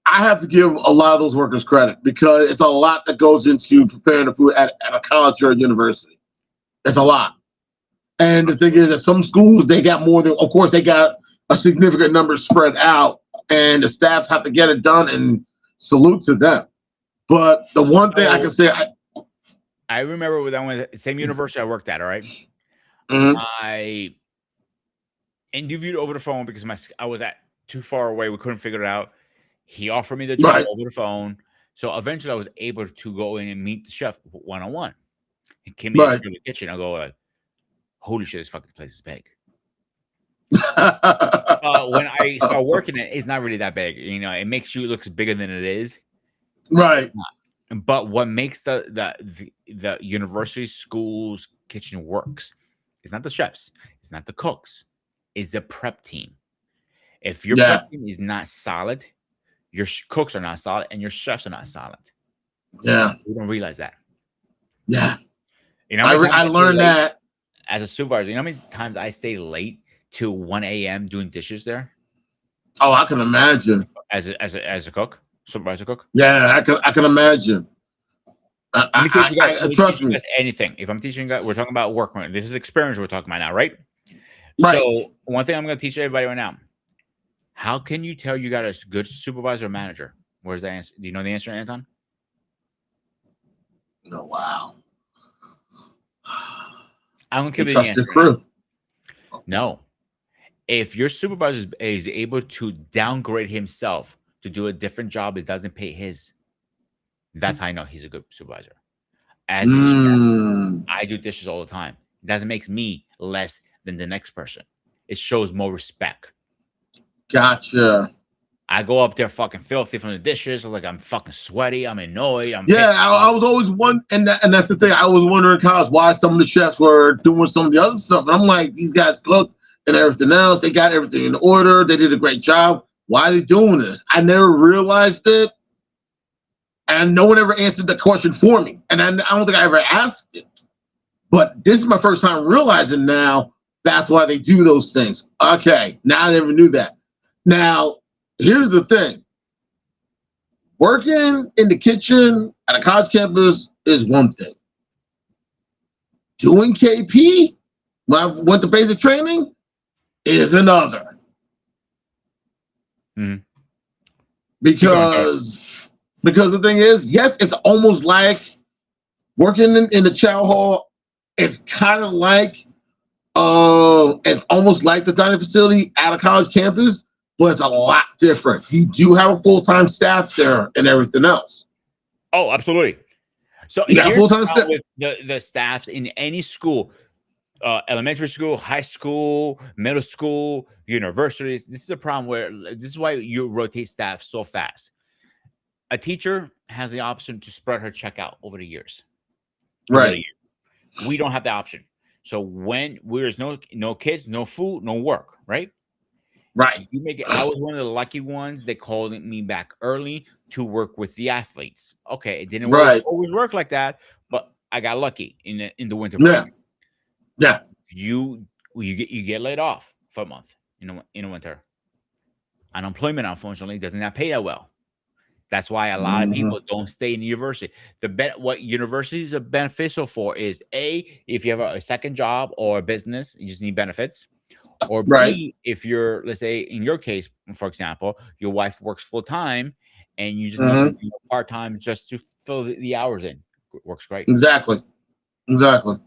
I have to give a lot of those workers credit because it's a lot that goes into preparing the food at a college or a university. It's a lot. And the thing is that some schools, they got more than, of course, they got a significant number spread out, and the staffs have to get it done, and salute to them. But the one thing I can So say, I remember when I went to the same university I worked at. All right, Mhm. I interviewed over the phone because I was at too far away. We couldn't figure it out. He offered me the job Right, over the phone. So eventually I was able to go in and meet the chef one on one. He came in right. through the kitchen. I go like, holy shit, this fucking place is big. When I start working it, it's not really that big. You know, it makes you look bigger than it is. Right. But what makes the university schools kitchen works is not the chefs, it's not the cooks, is the prep team. If your Yeah, prep team is not solid, your cooks are not solid, and your chefs are not solid. yeah, You don't realize that. yeah. You know how many times I I stay learned late that. as a supervisor? You know how many times I stay late to 1 a.m. doing dishes there Oh, I can imagine. as a cook, supervisor cook? Yeah, I can imagine. Let me teach you guys. Let me teach Trust you me. guys anything. If I'm teaching you guys, we're talking about work. This is experience we're talking about now, right? Right. So one thing I'm going to teach everybody right now: how can you tell you got a good supervisor or manager? Where's the answer? Do you know the answer, Anton? Oh, wow. I'm going to You give you the trust your answer right now. crew. No. If your supervisor is able to downgrade himself to do a different job, it doesn't pay his. That's how I know he's a good supervisor. As a chef, Mm, I do dishes all the time. It doesn't make me less than the next person. It shows more respect. gotcha. I go up there fucking filthy from the dishes. Like I'm fucking sweaty. I'm annoyed. I'm Yeah, pissed I off. was always one, and that's the thing. I was wondering, college, why some of the chefs were doing some of the other stuff, and I'm like, these guys cook and everything else. They got everything in order. They did a great job. Why are they doing this? I never realized it, and no one ever answered the question for me. And I don't think I ever asked it. But this is my first time realizing now that's why they do those things. Okay, now I never knew that. Now, here's the thing. Working in the kitchen at a college campus is one thing. Doing KP when I went to basic training is another. Mhm. Keep going, sorry. Because the thing is, yes, it's almost like working in the chow hall. It's kind of like it's almost like the dining facility at a college campus, but it's a lot different. You do have a full-time staff there and everything else. Oh, absolutely. So You got a here's the full-time problem staff. with the staffs in any school, elementary school, high school, middle school, universities. This is a problem where this is why you rotate staff so fast. A teacher has the option to spread her check out over the years. Over the Right, year. We don't have the option. So when there's no kids, no food, no work, right? right, You make it. I was one of the lucky ones. They called me back early to work with the athletes. Okay, it didn't right. always work like that, but I got lucky in the winter Yeah, break. yeah. You get laid off for a month in the winter. Unemployment, unfortunately, does not pay that well. That's why a lot of Mhm. people don't stay in university. What universities are beneficial for is if you have a second job or a business, you just need benefits. Or Right, B, if you're, let's say in your case, for example, your wife works full time and you just need mhm. something part time just to fill the hours in. Works great. Exactly, exactly.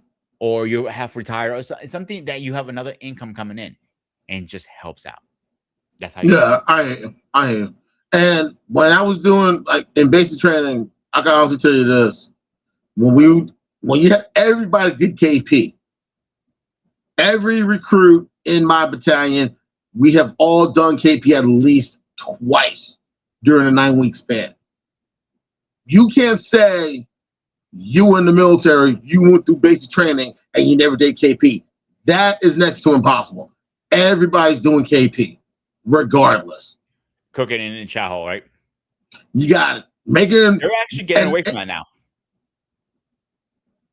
Or you have retired or something that you have another income coming in and just helps out. That's how you do it. Yeah, I am. And when I was doing like in basic training, I can also tell you this: when you had everybody did KP, every recruit in my battalion, we have all done KP at least twice. during a 9-week span. You can't say you were in the military, you went through basic training, and you never did KP. That is next to impossible. Everybody's doing KP, regardless. Cooking in the chow hall, right? You got it. Making. They're actually getting away from that now.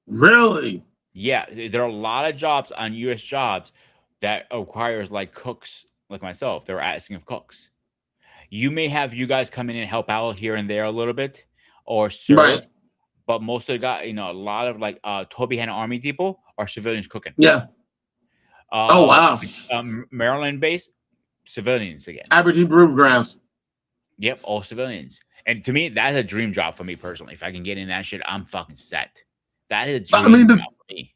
Really? Yeah, there are a lot of jobs on U.S. jobs that requires like cooks, like myself. They're asking of cooks. You may have you guys come in and help out here and there a little bit, or serve. Right. But most of the guys, a lot of like Toby Hanna Army people are civilians cooking. Yeah. Oh, wow. Maryland base, civilians again. Aberdeen Brew Grounds. Yep, all civilians. And to me, that's a dream job for me personally. If I can get in that shit, I'm fucking set. That is a dream job for me.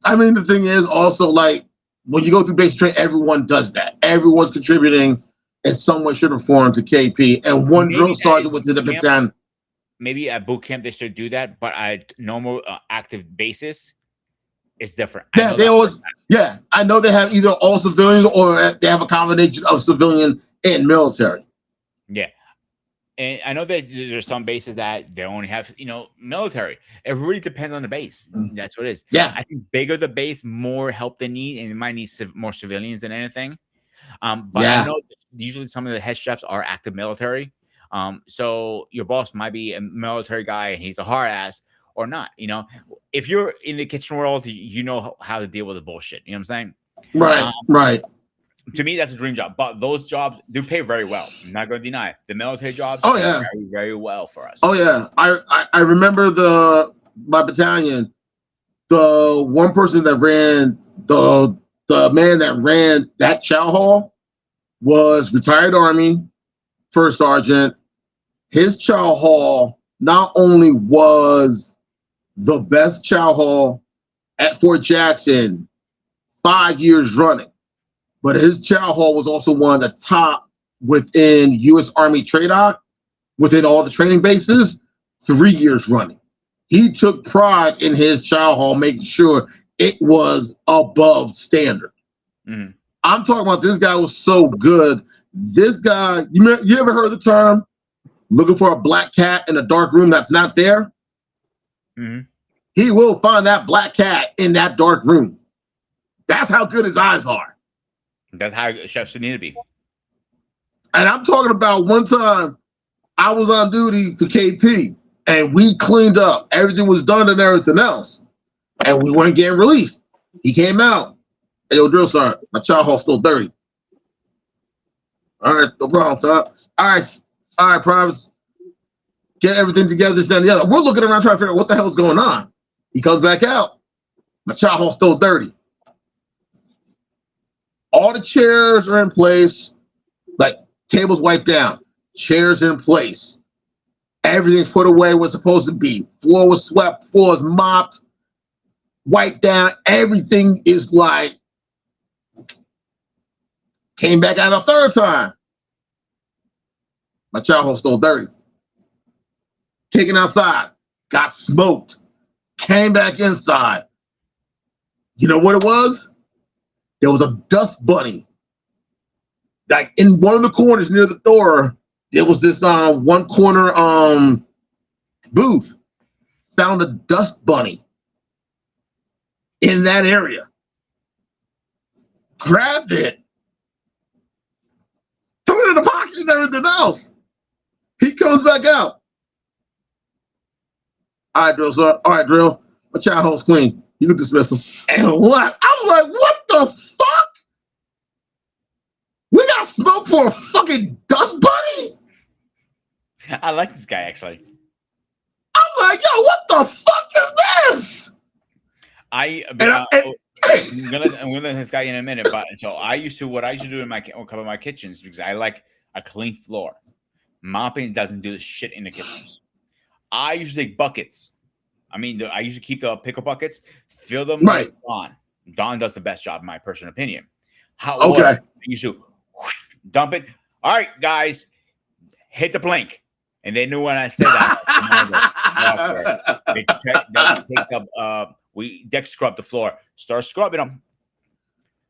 I mean, the thing is also like when you go through basic training, everyone does that. Everyone's contributing in some way, shape, or form to KP. And one drill sergeant within the battalion. Maybe at boot camp they should do that, but at normal active basis, it's different. Yeah, they always. Yeah, I know they have either all civilians or they have a combination of civilian and military. Yeah, and I know that there's some bases that they only have, military. It really depends on the base. That's what it is. Yeah, I think bigger the base, more help they need, and it might need more civilians than anything. But I know usually some of the head chefs are active military. So your boss might be a military guy and he's a hard ass or not. If you're in the kitchen world, you know how to deal with the bullshit. You know what I'm saying? Right, right. To me, that's a dream job. But those jobs do pay very well. I'm not going to deny it. The military jobs pay very, very well for us. Oh, yeah. I remember my battalion, the one person that ran, the man that ran that chow hall was retired Army, first sergeant. His chow hall not only was the best chow hall at Fort Jackson 5 years running, but his chow hall was also one of the top within U.S. Army TRADOC, within all the training bases, 3 years running. He took pride in his chow hall, making sure it was above standard. Mm-hmm. I'm talking about this guy was so good. This guy, you ever heard the term looking for a black cat in a dark room that's not there? Mm-hmm. He will find that black cat in that dark room. That's how good his eyes are. That's how chefs need to be. And I'm talking about one time I was on duty for KP and we cleaned up. Everything was done and everything else. And we weren't getting released. He came out. Hey, yo, drill sergeant, my chow hall's still dirty. All right, no problem, Todd. All right, privates. Get everything together, this, that, and the other. We're looking around trying to figure out what the hell's going on. He comes back out. My chow hall's still dirty. All the chairs are in place, like tables wiped down, chairs in place. Everything's put away where it's supposed to be. Floor was swept, floor is mopped, wiped down. Everything is like, came back out a third time. My chow hall's still dirty. Taken outside, got smoked, came back inside. You know what it was? There was a dust bunny. Like in one of the corners near the door, there was this one corner booth. Found a dust bunny in that area. Grabbed it. Threw it in the pocket and everything else. He comes back out. All right, drill, sir. All right, drill. My chow hall's clean. You can dismiss him. And what? I'm like, what the fuck? We got smoke for a fucking dust bunny? I like this guy, actually. I'm like, yo, what the fuck is this? I'm gonna let this guy in a minute, but so what I used to do in a couple of my kitchens, because I like a clean floor. Mopping doesn't do the shit in the kitchens. I usually take buckets. I usually keep the pickle buckets, fill them with Don. Don does the best job, in my personal opinion. However, I used to dump it. All right, guys, hit the plank. And they knew when I said that. We deck scrub the floor, start scrubbing them.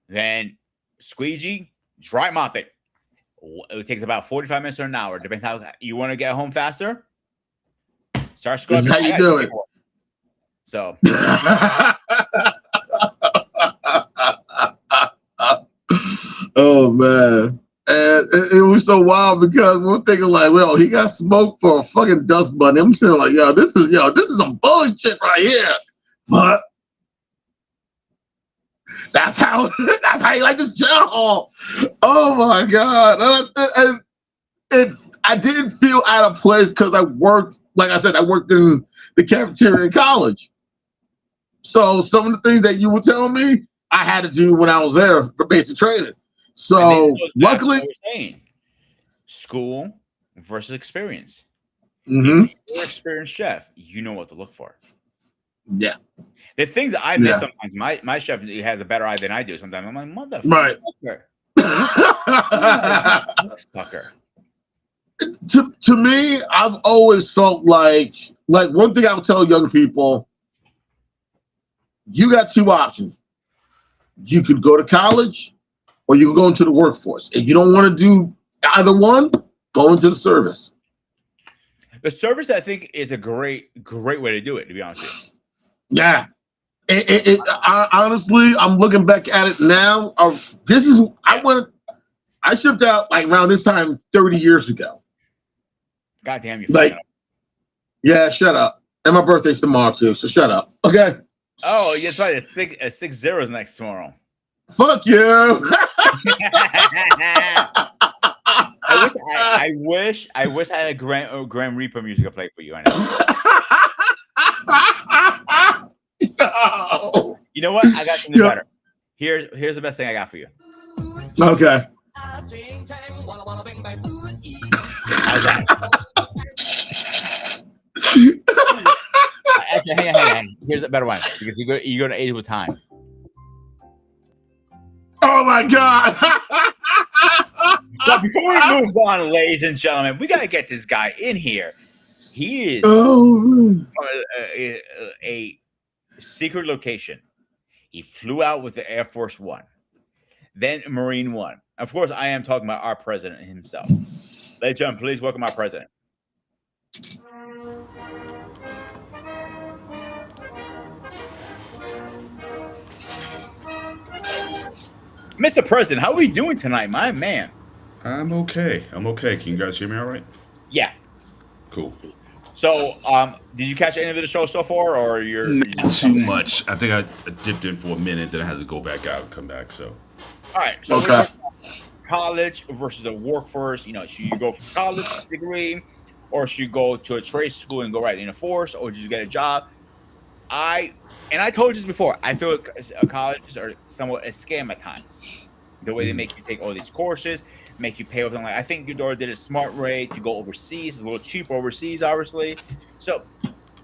Then squeegee, dry mop it. It takes about 45 minutes or an hour. Depends how you want to get home faster. Start This is scrubbing. how you do it. So Oh man. And it was so wild because we're thinking like, well, he got smoked for a fucking dust bunny. I'm saying like, this is some bullshit right here. But that's how you like this jail hall. Oh my god. And I didn't feel out of place because I worked, like I said, I worked in the cafeteria in college. So some of the things that you were telling me, I had to do when I was there for basic training. So luckily, what we're saying, school versus experience. mm-hmm. If you're an experienced chef, you know what to look for. Yeah. The things that I miss sometimes, my chef has a better eye than I do. Sometimes I'm like, Right. Sucker. To me, I've always felt like one thing I would tell young people, you got two options. You could go to college or you can go into the workforce. If you don't want to do either one, go into the service. The service, I think, is a great way to do it, to be honest with you. Yeah. Honestly, I'm looking back at it now. I shipped out like around this time 30 years ago. God damn you. Yeah, shut up. And my birthday's tomorrow too, so shut up. Okay. Oh, yeah, that's right. A 6-0 is next tomorrow. Fuck you. I wish I had a Grand Reaper music to play for you. I know. No. You know what? I got something better. Here's the best thing I got for you. Okay. How's that? Actually, hang on. Here's a better one because you're going to age with time. Oh my god. But before we move on, ladies and gentlemen, we got to get this guy in here. He is a secret location. He flew out with the Air Force One, then Marine One. Of course, I am talking about our president himself. Ladies and gentlemen, please welcome our president. Mr. President, how are we doing tonight, my man? I'm okay. Can you guys hear me all right? Yeah. Cool. So, did you catch any of the show so far, or you're not too much? I think I dipped in for a minute, then I had to go back out and come back. So, all right. So, okay. College versus the workforce. You know, should you go for college degree, or should you go to a trade school and go right in a force, or just get a job? I told you this before. I feel colleges are somewhat a scam at times. The way they make you take all these courses, make you pay over them. Like I think your daughter did a smart rate to go overseas. It's a little cheaper overseas, obviously. So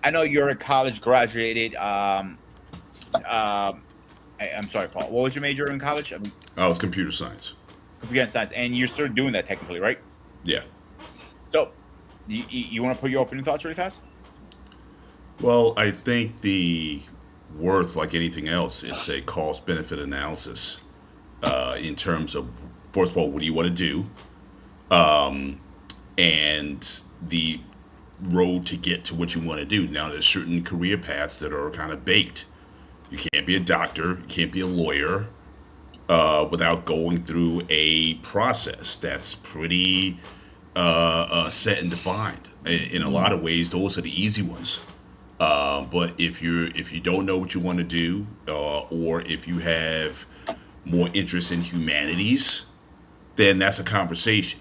I know you're a college graduated. I'm sorry, Paul. What was your major in college? I was computer science. Computer science, and you're still doing that technically, right? Yeah. So you want to put your opening thoughts really fast? Well, I think the worth, like anything else, it's a cost-benefit analysis in terms of, first of all, what do you want to do? And the road to get to what you want to do. Now, there's certain career paths that are kind of baked. You can't be a doctor, you can't be a lawyer without going through a process that's pretty set and defined. In a lot of ways, those are the easy ones. But if you don't know what you want to do, or if you have more interest in humanities, then that's a conversation.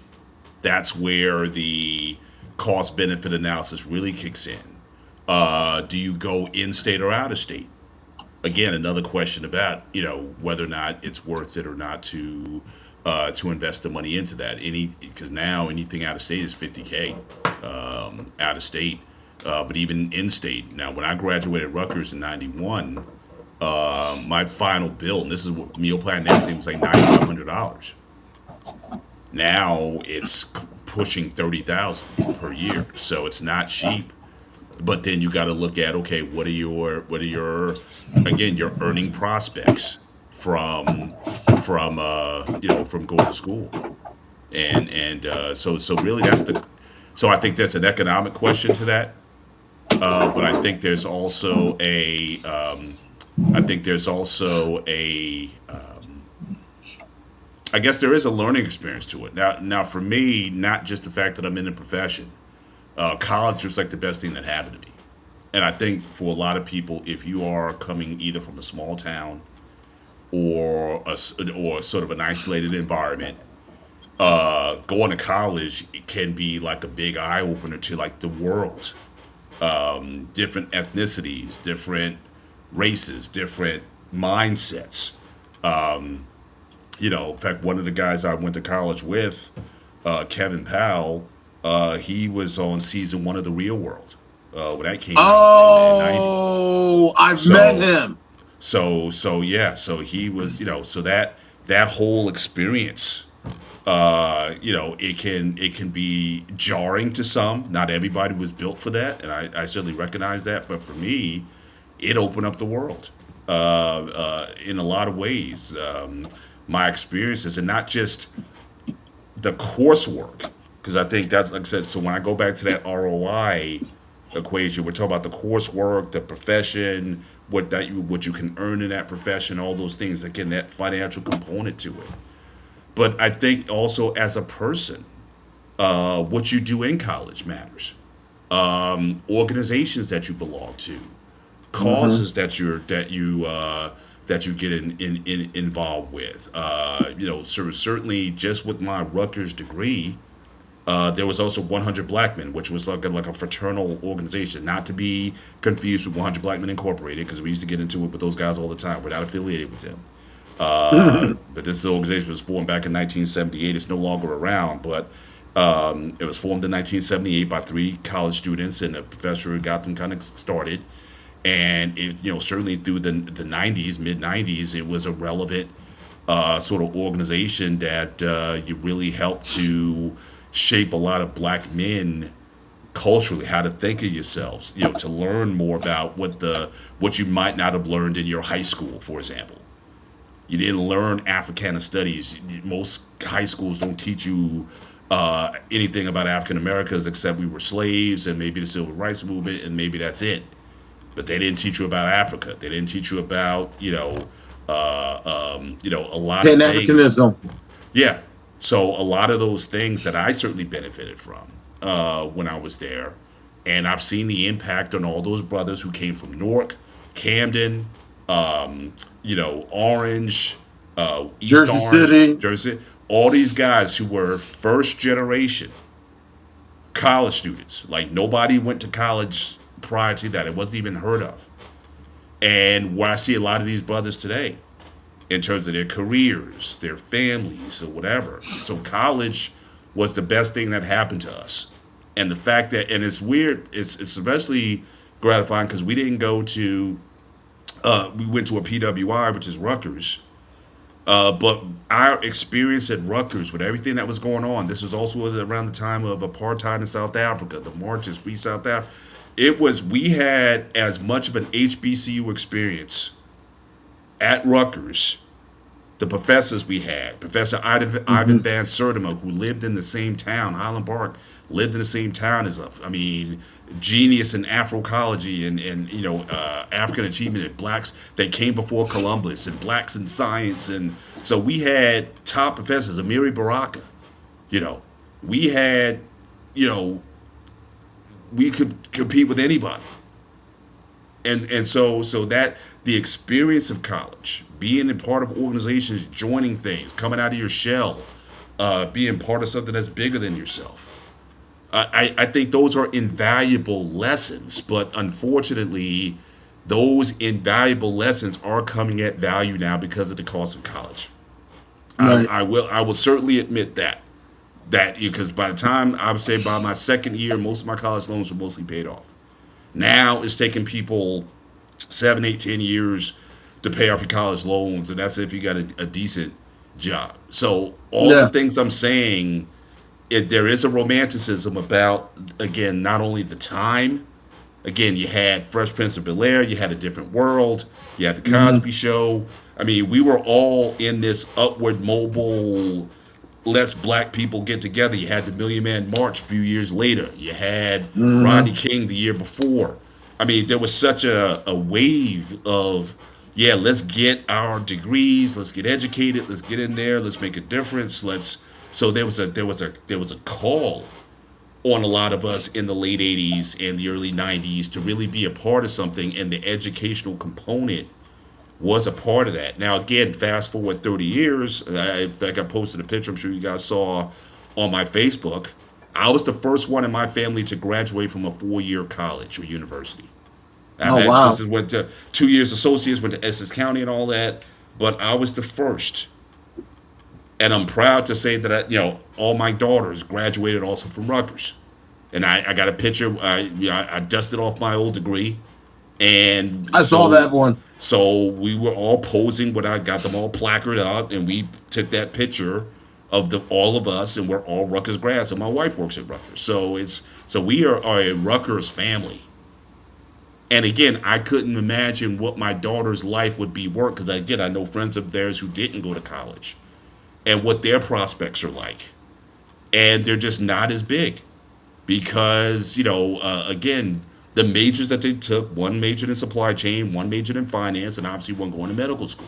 That's where the cost-benefit analysis really kicks in. Do you go in-state or out-of-state? Again, another question about whether or not it's worth it or not to invest the money into that. Because now anything out-of-state is $50K out-of-state. But even in-state. Now, when I graduated Rutgers in '91, my final bill, and this is what meal plan and everything, was like $9,500. Now it's pushing $30,000 per year, so it's not cheap. But then you got to look at, okay, what are your again, your earning prospects from going to school, And so really so I think there's an economic question to that. But I think there's also a I think there's also a I guess there is a learning experience to it. Now for me, not just the fact that I'm in the profession, college was like the best thing that happened to me. And I think for a lot of people, if you are coming either from a small town or sort of an isolated environment, going to college it can be like a big eye opener to like the world, different ethnicities, different races, different mindsets. Um, in fact, one of the guys I went to college with, Kevin Powell, he was on season one of The Real World when that came out in '90. Oh, I've met So, him. so he was, so that whole experience, it can be jarring to some. Not everybody was built for that, and I certainly recognize that. But for me, it opened up the world in a lot of ways. My experiences, and not just the coursework, because I think that's like I said. So when I go back to that ROI equation, we're talking about the coursework, the profession, what you can earn in that profession, all those things. Again, that financial component to it. But I think also as a person, what you do in college matters. Organizations that you belong to, Hmm. causes that you get involved with. Certainly just with my Rutgers degree, there was also 100 Black Men, which was like a fraternal organization, not to be confused with 100 Black Men Incorporated, because we used to get into it with those guys all the time. We're not affiliated with them. But this organization was formed back in 1978. It's no longer around, but it was formed in 1978 by three college students and a professor who got them kind of started. And certainly through the 90s, mid 90s, it was a relevant sort of organization that you really helped to shape a lot of black men culturally, how to think of yourselves, to learn more about what you might not have learned in your high school, for example. You didn't learn Africana studies. Most high schools don't teach you anything about African Americans except we were slaves and maybe the civil rights movement, and maybe that's it. But they didn't teach you about Africa. They didn't teach you about a lot of Pan things. Africanism. Yeah. So a lot of those things that I certainly benefited from when I was there, and I've seen the impact on all those brothers who came from Newark, Camden, Orange, East Jersey Orange, City. Jersey. All these guys who were first generation college students. Like nobody went to college prior to that. It wasn't even heard of. And where I see a lot of these brothers today in terms of their careers, their families, or whatever. So college was the best thing that happened to us. And the fact that, and it's weird, it's especially gratifying because we went to a PWI, which is Rutgers. But our experience at Rutgers with everything that was going on, this was also around the time of apartheid in South Africa, the marches, free South Africa. We had as much of an HBCU experience at Rutgers. The professors we had, Professor Ivan Hmm. Van Sertima, who lived in the same town, Highland Park, lived in the same town as us. I mean, genius in Afroecology and African achievement and blacks that came before Columbus and blacks in science. And so we had top professors, Amiri Baraka, you know, we had, you know, we could compete with anybody. And so that the experience of college, being a part of organizations, joining things, coming out of your shell, being part of something that's bigger than yourself. I think those are invaluable lessons, but unfortunately, those invaluable lessons are coming at value now because of the cost of college. Right. I will certainly admit that because by the time I would say by my second year, most of my college loans were mostly paid off. Now it's taking people 7, 8, 10 years to pay off your college loans, and that's if you got a decent job. So all the Yeah. things I'm saying, there is a romanticism about, again, not only the time. Again, you had Fresh Prince of Bel Air, you had A Different World, you had The Hmm. Cosby Show. I mean, we were all in this upward mobile less black people get together. You had the Million Man March a few years later. You had Hmm. Rodney King the year before. I mean, there was such a wave of, yeah, let's get our degrees, let's get educated, let's get in there, let's make a difference, let's. So there was a call on a lot of us in the late 80s and the early 90s to really be a part of something, and the educational component was a part of that. Now, again, fast forward 30 years, in fact, I posted a picture, I'm sure you guys saw on my Facebook. I was the first one in my family to graduate from a 4-year college or university. I've Oh had wow. sisters went to 2 years associates, went to Essex County and all that, but I was the first. And I'm proud to say that all my daughters graduated also from Rutgers. And I got a picture. I dusted off my old degree, and I saw so that one. we were all posing. When I got them all placard up, and we took that picture of the all of us, and we're all Rutgers grads. And my wife works at Rutgers, so we are a Rutgers family. And again, I couldn't imagine what my daughter's life would be work, because again, I know friends of theirs who didn't go to college and what their prospects are like, and they're just not as big because again, the majors that they took, one majored in supply chain, one majored in finance, and obviously one going to medical school.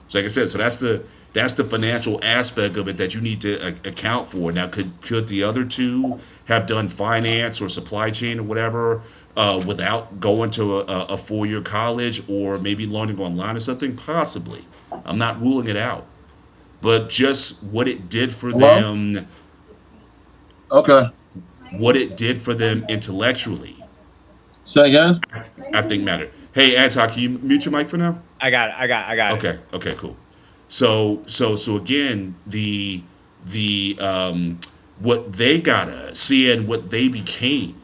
So like I said, so that's the financial aspect of it that you need to account for. Now, could the other two have done finance or supply chain or whatever without going to a 4-year college, or maybe learning online or something? Possibly. I'm not ruling it out, but just what it did for Hello. them, Okay. what it did for them intellectually, Say again. I think mattered. Hey, Anton, can you mute your mic for now? I got it. I got it. Okay. Okay. Cool. So again, the what they gotta see and what they became,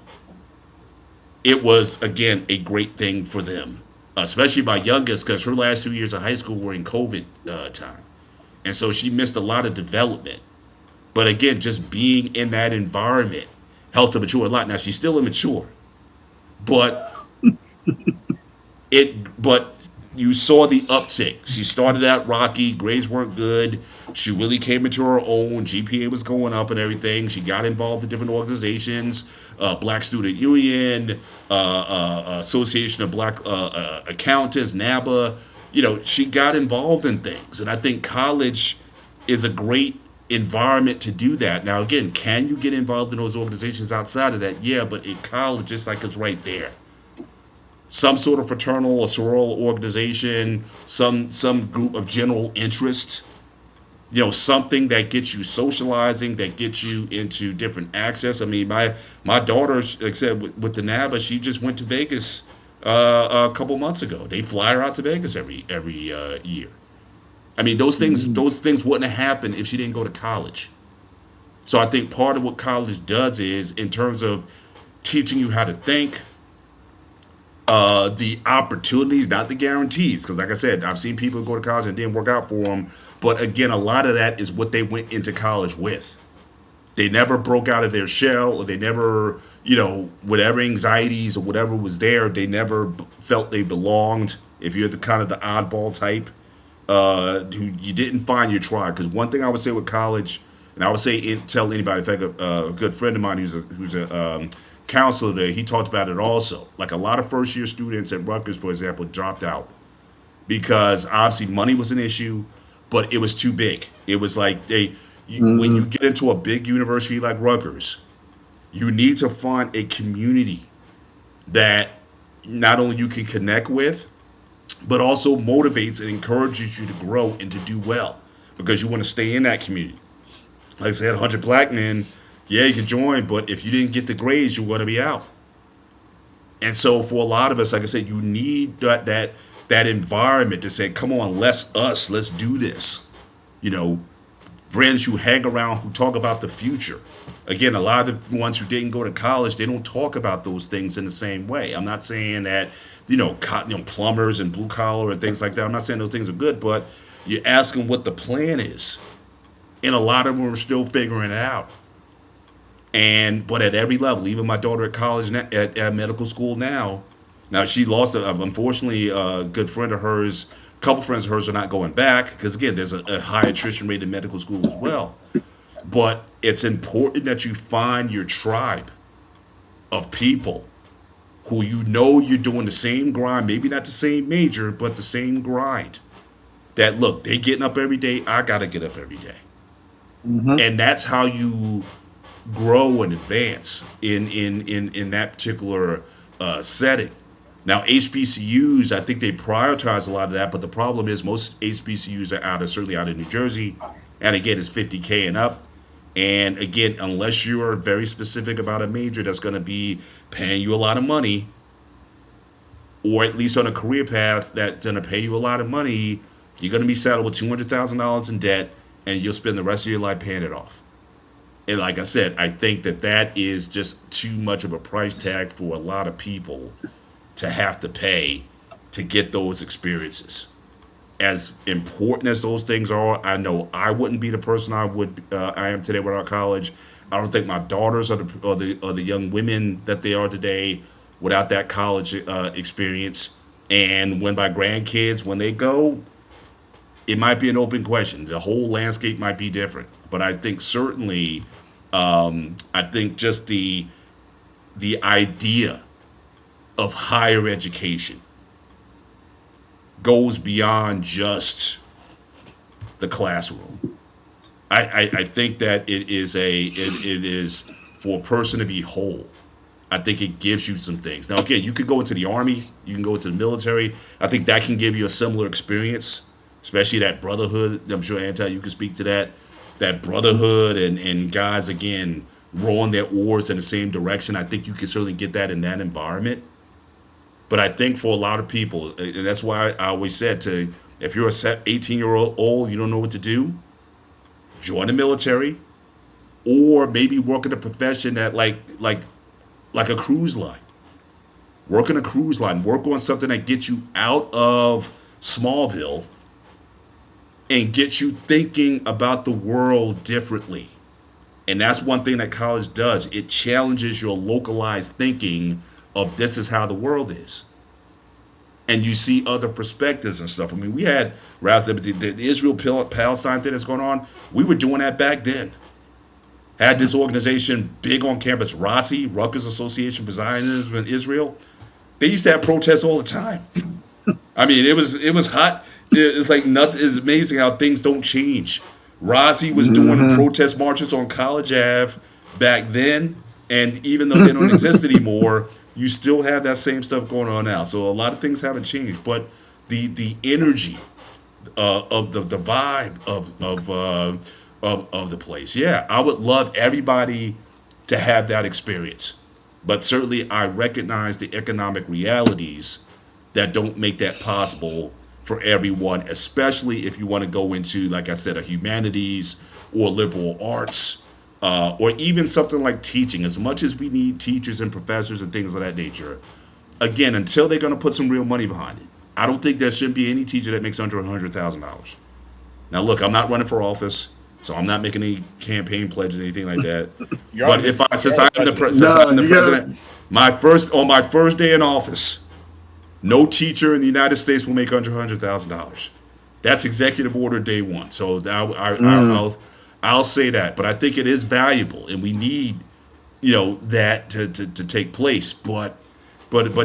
it was again a great thing for them, especially my youngest, because her last 2 years of high school were in COVID time, and so she missed a lot of development. But again, just being in that environment helped her mature a lot. Now she's still immature, but but you saw the uptick. She started out rocky, grades weren't good. She really came into her own. GPA was going up and everything. She got involved in different organizations, Black Student Union, Association of Black Accountants, NABA. She got involved in things, and I think college is a great environment to do that. Now, again, can you get involved in those organizations outside of that? Yeah, but in college, it's like it's right there. Some sort of fraternal or sorority organization, some group of general interest, something that gets you socializing, that gets you into different access. I mean, my daughter, like I said, with the NABA, she just went to Vegas a couple months ago. They fly her out to Vegas every year. I mean, those things wouldn't have happened if she didn't go to college. So I think part of what college does is, in terms of teaching you how to think, the opportunities, not the guarantees. Because, like I said, I've seen people go to college and it didn't work out for them. But again, a lot of that is what they went into college with. They never broke out of their shell, or they never, whatever anxieties or whatever was there, they never felt they belonged. If you're the kind of the oddball type, who you didn't find your tribe. Because one thing I would say with college, and I would say tell anybody, in fact, a good friend of mine who's a counselor there, he talked about it also. Like, a lot of first year students at Rutgers, for example, dropped out because obviously money was an issue, but it was too big. It was like when Hmm. you get into a big university like Rutgers, you need to find a community that not only you can connect with, but also motivates and encourages you to grow and to do well, because you want to stay in that community. Like I said, 100 black men, yeah, you can join, but if you didn't get the grades, you're going to be out. And so for a lot of us, like I said, you need that environment to say, come on, let's do this. You know, Friends who hang around who talk about the future. Again, a lot of the ones who didn't go to college, they don't talk about those things in the same way. I'm not saying that, plumbers and blue collar and things like that. I'm not saying those things are good, but you ask them what the plan is, and a lot of them are still figuring it out. But at every level, even my daughter at college, at medical school now. Now she lost, unfortunately, a good friend of hers. A couple friends of hers are not going back because, again, there's a high attrition rate in medical school as well. But it's important that you find your tribe of people who you know you're doing the same grind, maybe not the same major, but the same grind. That look, they getting up every day, I gotta get up every day. Hmm. And that's how you grow and advance in that particular setting. Now HBCUs, I think they prioritize a lot of that, but the problem is most HBCUs are certainly out of New Jersey, and again it's 50K and up. And again, unless you are very specific about a major that's going to be paying you a lot of money, or at least on a career path that's going to pay you a lot of money, you're going to be saddled with $200,000 in debt, and you'll spend the rest of your life paying it off. And like I said, I think that that is just too much of a price tag for a lot of people to have to pay to get those experiences. As important as those things are, I know I wouldn't be the person I am today without college. I don't think my daughters are the young women that they are today without that college experience. And when my grandkids, when they go, it might be an open question. The whole landscape might be different. But I think certainly, I think just the idea of higher education goes beyond just the classroom. I think that it is for a person to be whole. I think it gives you some things. Now again, you could go into the army, you can go into the military. I think that can give you a similar experience, especially that brotherhood. I'm sure Anti, you can speak to that. That brotherhood and guys again rowing their oars in the same direction. I think you can certainly get that in that environment. But I think for a lot of people, and that's why I always said to, if you're a 18-year-old, you don't know what to do, join the military, or maybe work in a profession that like a cruise line. Work in a cruise line. Work on something that gets you out of Smallville and gets you thinking about the world differently. And that's one thing that college does. It challenges your localized thinking of this is how the world is. And you see other perspectives and stuff. I mean, we had the Israel Palestine thing that's going on. We were doing that back then. Had this organization big on campus, RASI, Rutgers Association for Zionism in Israel. They used to have protests all the time. I mean, it was hot. It's like nothing. It's amazing how things don't change. RASI was doing protest marches on College Ave back then, and even though they don't exist anymore, you still have that same stuff going on now. So a lot of things haven't changed, but the energy of the vibe of the place. Yeah, I would love everybody to have that experience, but certainly I recognize the economic realities that don't make that possible for everyone, especially if you want to go into, like I said, a humanities or liberal arts, or even something like teaching. As much as we need teachers and professors and things of that nature, again, until they're going to put some real money behind it, I don't think there should be any teacher that makes under $100,000. Now, look, I'm not running for office, so I'm not making any campaign pledges or anything like that. But if I, since I'm the president, on my first day in office, no teacher in the United States will make under $100,000. That's executive order day one. So I'll say that. But I think it is valuable, and we need that to take place. But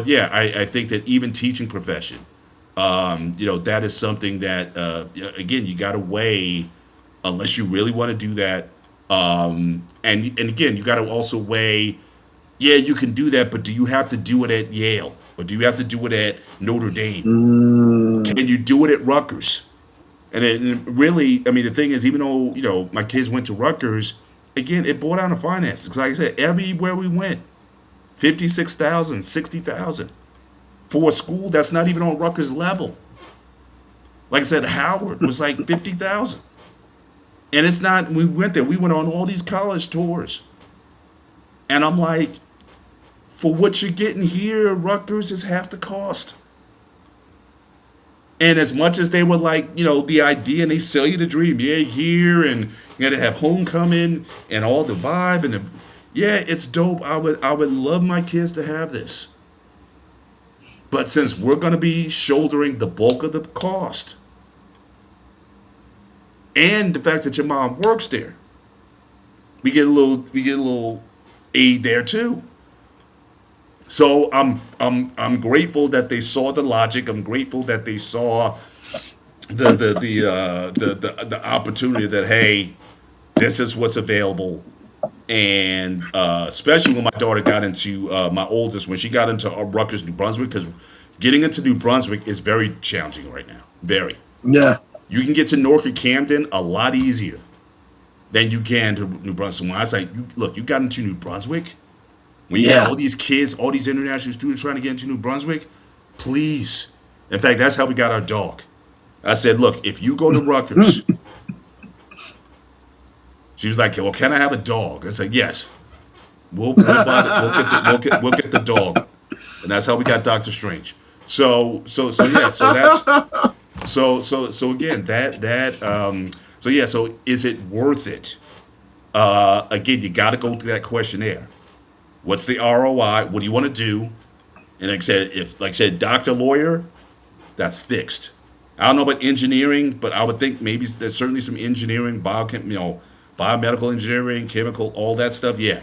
yeah, I think that even teaching profession, that is something that again you got to weigh, unless you really want to do that. And again, you got to also weigh. Yeah, you can do that, but do you have to do it at Yale? Or do you have to do it at Notre Dame? Can you do it at Rutgers? And really, I mean, the thing is, even though, my kids went to Rutgers, again, it brought down the finances. Because like I said, everywhere we went, 56,000, 60,000 for a school that's not even on Rutgers level. Like I said, Howard was like 50,000. And it's not, we went there, we went on all these college tours. And I'm like, for what you're getting here, Rutgers is half the cost. And as much as they were like, the idea, and they sell you the dream, yeah, here, and you got to have homecoming and all the vibe, and it's dope. I would love my kids to have this. But since we're going to be shouldering the bulk of the cost, and the fact that your mom works there, we get a little aid there too. So I'm grateful that they saw the logic. I'm grateful that they saw the opportunity that, hey, this is what's available. And especially when my daughter got into my oldest, when she got into Rutgers, New Brunswick, because getting into New Brunswick is very challenging right now. Very. Yeah. You can get to Norfolk Camden a lot easier than you can to New Brunswick. When I was like, look, you got into New Brunswick, when you had all these kids, all these international students trying to get into New Brunswick, please. In fact, that's how we got our dog. I said, look, if you go to Rutgers, she was like, well, can I have a dog? I said, yes. We'll get the dog, and that's how we got Doctor Strange. So yeah. So that's so again so is it worth it? Again, you got to go through that questionnaire. What's the ROI? What do you want to do? And like I said, doctor, lawyer, that's fixed. I don't know about engineering, but I would think maybe there's certainly some engineering, biomedical engineering, chemical, all that stuff. Yeah,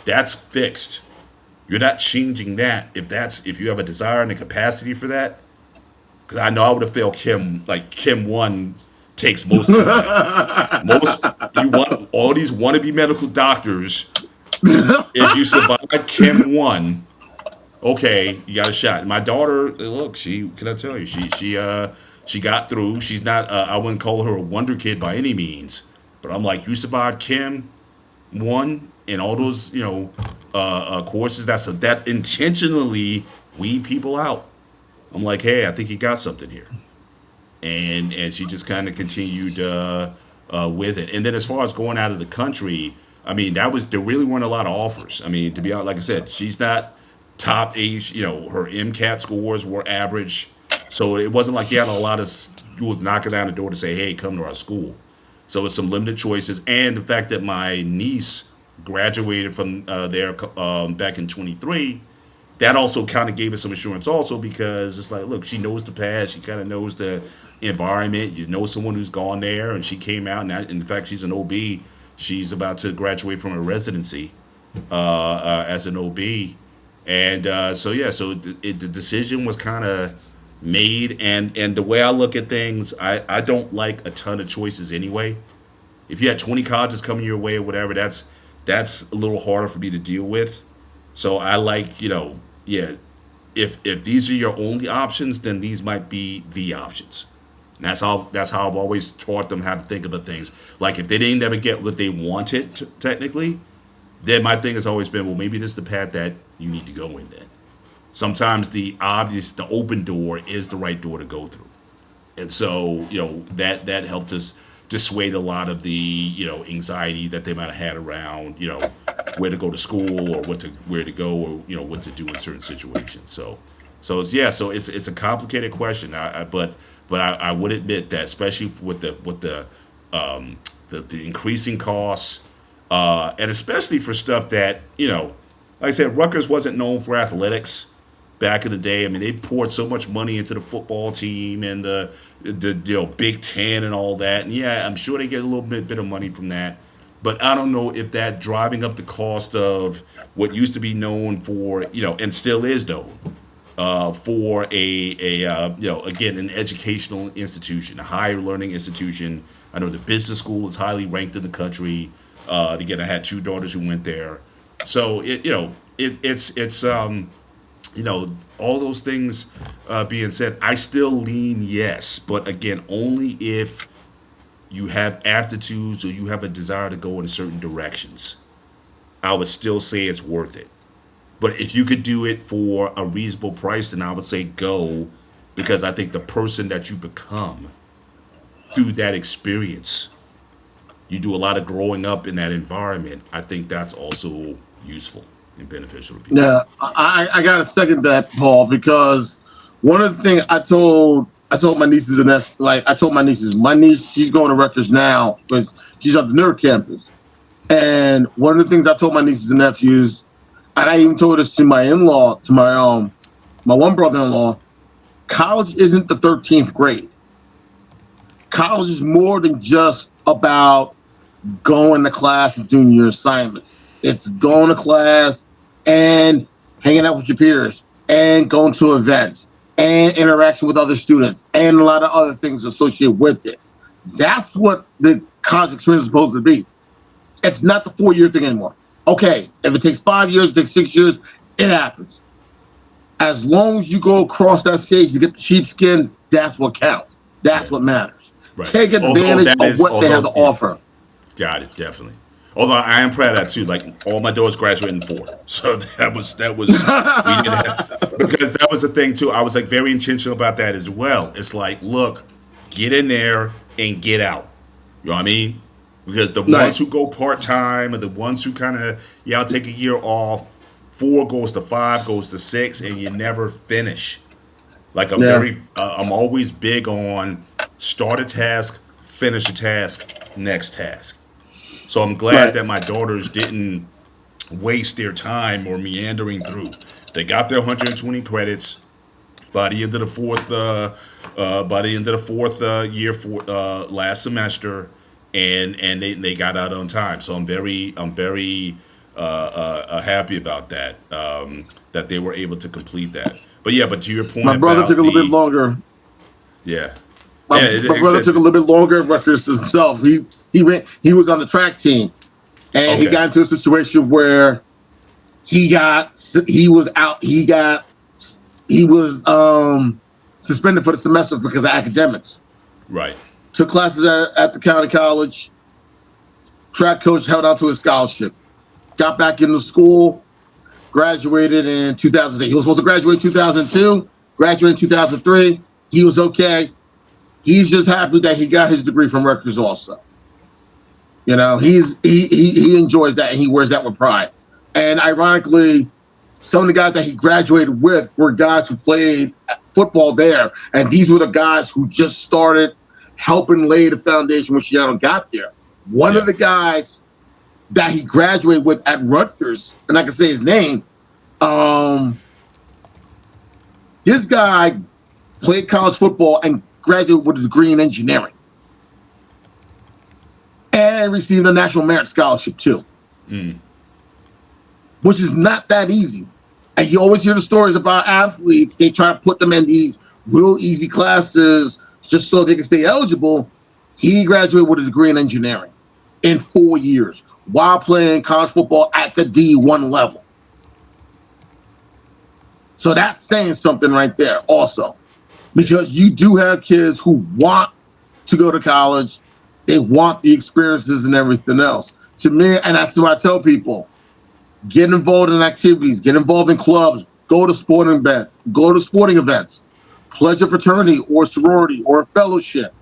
that's fixed. You're not changing that if you have a desire and a capacity for that. Because I know I would have failed Chem. Like Chem 1 takes most of it. You want all these wannabe medical doctors. If you survive Chem 1, okay, you got a shot. My daughter, look, can I tell you, she got through. She's not. I wouldn't call her a wonder kid by any means. But I'm like, you survived Chem 1 and all those, courses that intentionally weed people out. I'm like, hey, I think you got something here. And she just kind of continued with it. And then as far as going out of the country, I mean, there really weren't a lot of offers. I mean, to be honest, like I said, she's not top age. Her MCAT scores were average, so it wasn't like you had a lot of schools knocking down the door to say, hey, come to our school. So it's some limited choices, and the fact that my niece graduated from there back in 23, that also kind of gave us some assurance also, because it's like, look, she knows the path, she kind of knows the environment, someone who's gone there, and she came out, and in fact, she's an OB. She's about to graduate from a residency as an OB, and so the decision was kind of made, and the way I look at things, I don't like a ton of choices anyway. If you had 20 colleges coming your way or whatever, that's a little harder for me to deal with. So I like, if these are your only options, then these might be the options. And that's how I've always taught them how to think about things. Like if they didn't ever get what they wanted technically, then my thing has always been, well, maybe this is the path that you need to go in then. Sometimes the open door is the right door to go through. And so, that helped us dissuade a lot of the, anxiety that they might have had around, where to go to school or where to go or, what to do in certain situations. So it's a complicated question. But I would admit that, especially with the increasing costs, and especially for stuff that, like I said, Rutgers wasn't known for athletics back in the day. I mean, they poured so much money into the football team and the Big Ten and all that. And yeah, I'm sure they get a little bit of money from that. But I don't know if that driving up the cost of what used to be known for, and still is known for again, an educational institution, a higher learning institution. I know the business school is highly ranked in the country. Again, I had two daughters who went there. So it's all those things being said, I still lean yes, but again, only if you have aptitudes or you have a desire to go in certain directions. I would still say it's worth it. But if you could do it for a reasonable price, then I would say go, because I think the person that you become through that experience, you do a lot of growing up in that environment. I think that's also useful and beneficial to people. Yeah, I got to second that, Paul, because one of the things I told my nieces and that's like I told my niece, she's going to Rutgers now because she's on the nerd campus. And one of the things I told my nieces and nephews, and I even told this to my in-law, to my one brother-in-law, college isn't the 13th grade. College is more than just about going to class and doing your assignments. It's going to class and hanging out with your peers and going to events and interaction with other students and a lot of other things associated with it. That's what the college experience is supposed to be. It's not the 4-year thing anymore. Okay, if it takes 5 years, it takes 6 years, it happens. As long as you go across that stage to get the sheepskin, that's what counts. That's what matters. Right. Take advantage of what they have to offer. Got it, definitely. Although I am proud of that too. Like all my daughters graduated in 4, so that was we didn't have, because that was the thing too. I was like very intentional about that as well. It's like, look, get in there and get out. You know what I mean? Because the ones who go part time and the ones who kind of I'll take a year off. 4 goes to 5, goes to 6, and you never finish. Like I'm always big on start a task, finish a task, next task. So I'm glad that my daughters didn't waste their time or meandering through. They got their 120 credits by the end of the fourth year for last semester, and they got out on time. So I'm very happy about that. That they were able to complete that. But to your point, my brother took a little bit longer. Yeah. My brother took a little bit longer records himself. He was on the track team, and he got into a situation where he was suspended for the semester because of academics. Right. Took classes at the county college. Track coach held on to his scholarship. Got back into school. Graduated in 2008. He was supposed to graduate in 2002. Graduated in 2003. He was okay. He's just happy that he got his degree from Rutgers also. You know, he enjoys that and he wears that with pride. And ironically, some of the guys that he graduated with were guys who played football there. And these were the guys who just started helping lay the foundation when Seattle got there. One of the guys that he graduated with at Rutgers, and I can say his name, this guy played college football and graduated with a degree in engineering and received a National Merit Scholarship too, which is not that easy. And you always hear the stories about athletes. They try to put them in these real easy classes just so they can stay eligible. He graduated with a degree in engineering in 4 years while playing college football at the D1 level. So that's saying something right there also. Because you do have kids who want to go to college. They want the experiences and everything else. To me, and that's what I tell people, get involved in activities, get involved in clubs, go to sporting events, pledge a fraternity or sorority or a fellowship.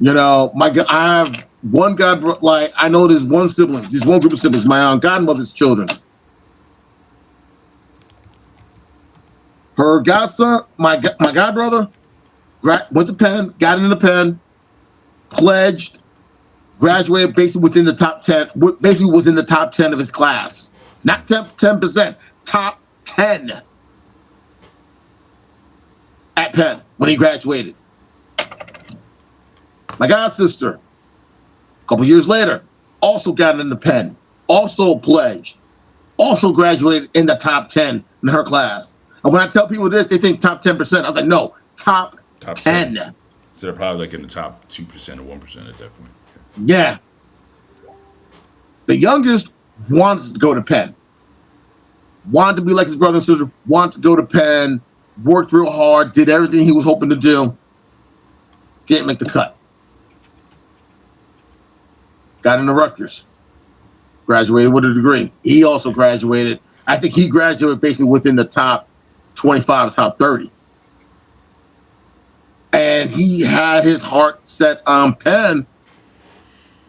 You know, I have one I know there's one sibling, there's one group of siblings, my godmother's children. Her godson, my godbrother, went to Penn, got into Penn, pledged, graduated basically within the top 10, basically was in the top 10 of his class. Not 10%, top 10 at Penn when he graduated. My god sister, a couple years later, also got into Penn, also pledged, also graduated in the top 10 in her class. And when I tell people this, they think top 10%. I was like, no, top 10. 7. So they're probably like in the top 2% or 1% at that point. Yeah. The youngest wanted to go to Penn. Wanted to be like his brother and sister, wanted to go to Penn, worked real hard, did everything he was hoping to do. Didn't make the cut. Got into Rutgers. Graduated with a degree. He also graduated. I think he graduated basically within the top 25, top 30. And he had his heart set on Penn.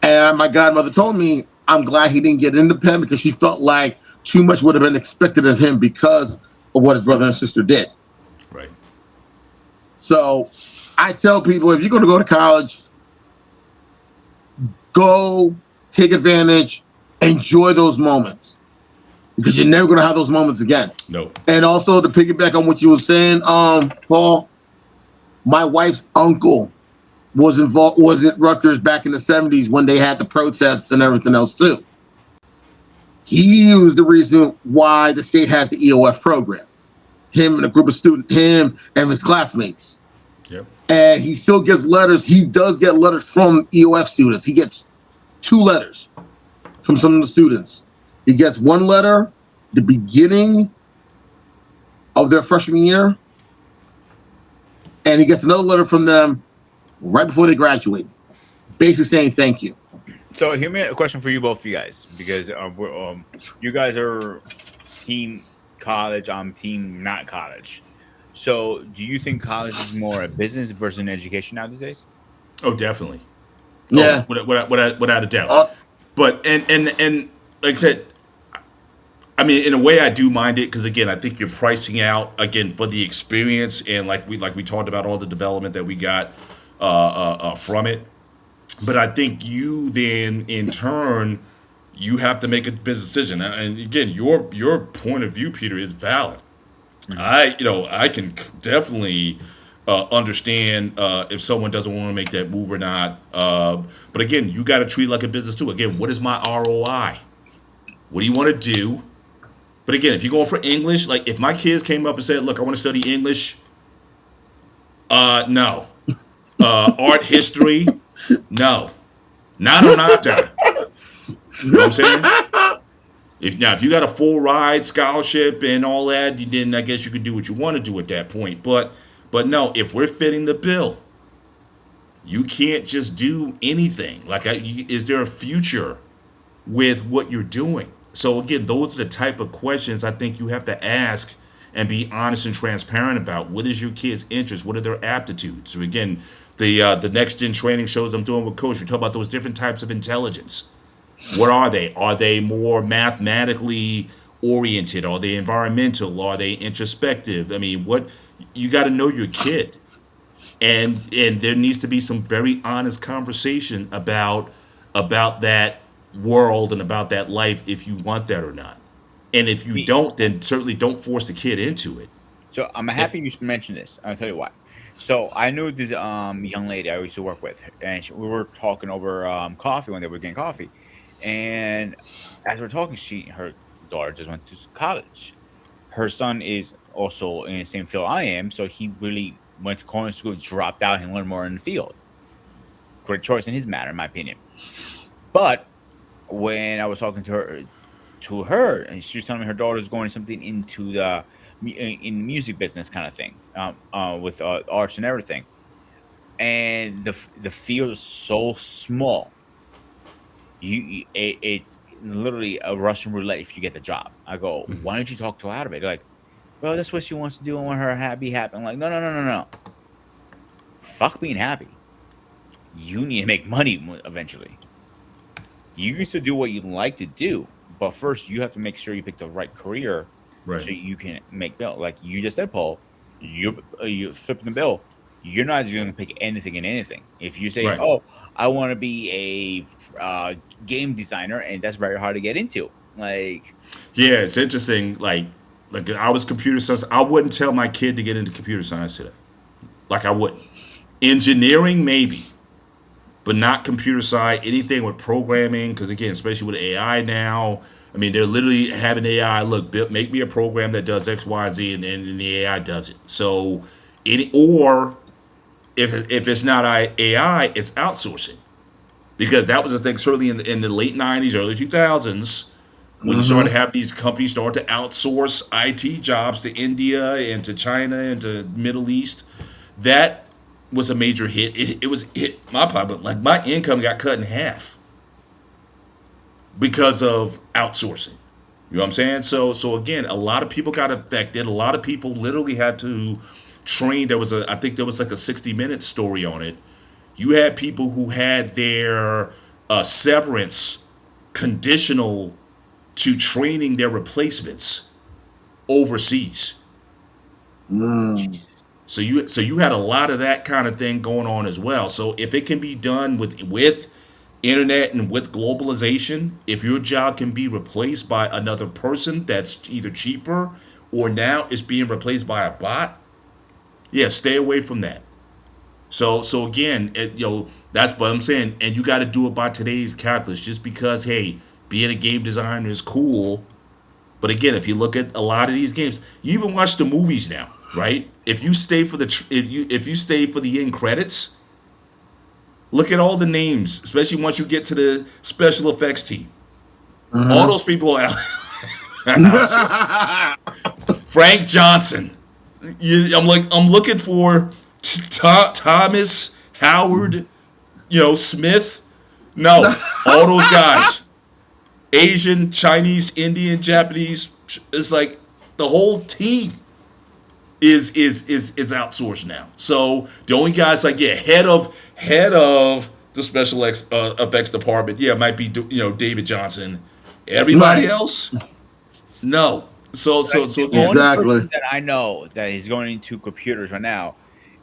And my godmother told me, I'm glad he didn't get into Penn because she felt like too much would have been expected of him because of what his brother and sister did. Right. So I tell people, if you're going to go to college, go take advantage, enjoy those moments. Because you're never going to have those moments again. No. And also to piggyback on what you were saying, Paul, my wife's uncle was involved, was at Rutgers back in the 70s when they had the protests and everything else too. He was the reason why the state has the EOF program. Him and a group of students, him and his classmates. Yep. And he still gets letters. He does get letters from EOF students. He gets 2 letters from some of the students. He gets one letter the beginning of their freshman year, and he gets another letter from them right before they graduate, basically saying thank you. So here's me a question for you both, you guys, because you guys are team college. I'm team not college. So do you think college is more a business versus an education now these days? Oh, definitely. Yeah. Without a doubt. Uh, But and like I said, I mean, in a way, I do mind it because again, I think you're pricing out again for the experience and like we talked about all the development that we got from it. But I think you then in turn you have to make a business decision. And again, your point of view, Peter, is valid. I can definitely understand if someone doesn't want to make that move or not. But again, you got to treat it like a business too. Again, what is my ROI? What do you want to do? But again, if you're going for English, like if my kids came up and said, "Look, I want to study English," no. Art history, no. Not on our time. You know what I'm saying? If you got a full ride scholarship and all that, then I guess you could do what you want to do at that point. But no, if we're fitting the bill, you can't just do anything. Is there a future with what you're doing? So again, those are the type of questions I think you have to ask and be honest and transparent about. What is your kid's interest? What are their aptitudes? So again, the next gen training shows I'm doing with Coach, we talk about those different types of intelligence. What are they? Are they more mathematically oriented? Are they environmental? Are they introspective? I mean, what you got to know your kid, and there needs to be some very honest conversation about that world and about that life if you want that or not. And if you don't, then certainly don't force the kid into it. So I'm happy you mentioned this. I'll tell you why. So I knew this young lady I used to work with, and we were talking over coffee when they were getting coffee. And as we're talking, her daughter just went to college. Her son is also in the same field I am, so he really went to culinary school, dropped out, and learned more in the field. Great choice in his matter, in my opinion. But when I was talking to her, and she was telling me her daughter's going something into the in music business kind of thing, with arts and everything, and the field is so small. It's literally a Russian roulette if you get the job. I go, why don't you talk to her out of it? They're like, well, that's what she wants to do. I want her to be happy. I'm like, no. Fuck being happy. You need to make money eventually. You used to do what you like to do, but first you have to make sure you pick the right career, Right. so you can make bill. Like you just said, Paul, you flipping the bill. You're not just going to pick anything and anything. If you say, Right. "Oh, I want to be a game designer," and that's very hard to get into. Like, Yeah, it's interesting. Like I was computer science. I wouldn't tell my kid to get into computer science today. Like I wouldn't. Engineering maybe, but not computer science. Anything with programming, because again, especially with AI now, I mean, they're literally having AI. Look, make me a program that does X, Y, Z, and the AI does it. So, or if it's not AI, it's outsourcing, because that was the thing certainly in the late '90s, early 2000s. When you started to have these companies start to outsource IT jobs to India and to China and to Middle East, that was a major hit. It was hit my pocket. Like my income got cut in half because of outsourcing. You know what I'm saying? So again, a lot of people got affected. A lot of people literally had to train. I think there was like a 60-minute story on it. You had people who had their severance conditional to training their replacements overseas. So you had a lot of that kind of thing going on as well. So if it can be done with internet and with globalization, if your job can be replaced by another person that's either cheaper or now it's being replaced by a bot, yeah, stay away from that. So again, that's what I'm saying. And you got to do it by today's calculus. Just because, hey, being a game designer is cool, but again, if you look at a lot of these games, you even watch the movies now, right? If you stay for if you stay for the end credits, look at all the names, especially once you get to the special effects team. All those people are outsourced. Frank Johnson. I'm looking for Thomas Howard, Smith. No, all those guys, Asian, Chinese, Indian, Japanese. It's like the whole team is outsourced now. So the only guys like head of the special effects department, might be David Johnson. Everybody Right. else, no. So The again, only Exactly. person that I know that is going into computers right now,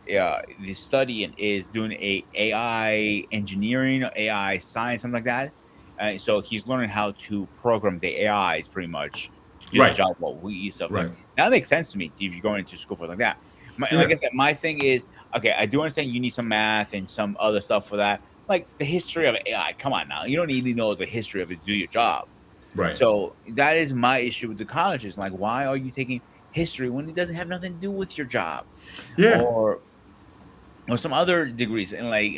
the study is doing a AI engineering, AI science, something like that. So he's learning how to program the AIs pretty much to do the right, job what we stuff like right, that makes sense to me if you're going into school for like that. Like yeah, I said, my thing is okay. I do understand you need some math and some other stuff for that, like the history of AI. Come on now, you don't need to know the history of it to do your job. right, So that is my issue with the colleges. Like, why are you taking history when it doesn't have nothing to do with your job, yeah, or some other degrees in like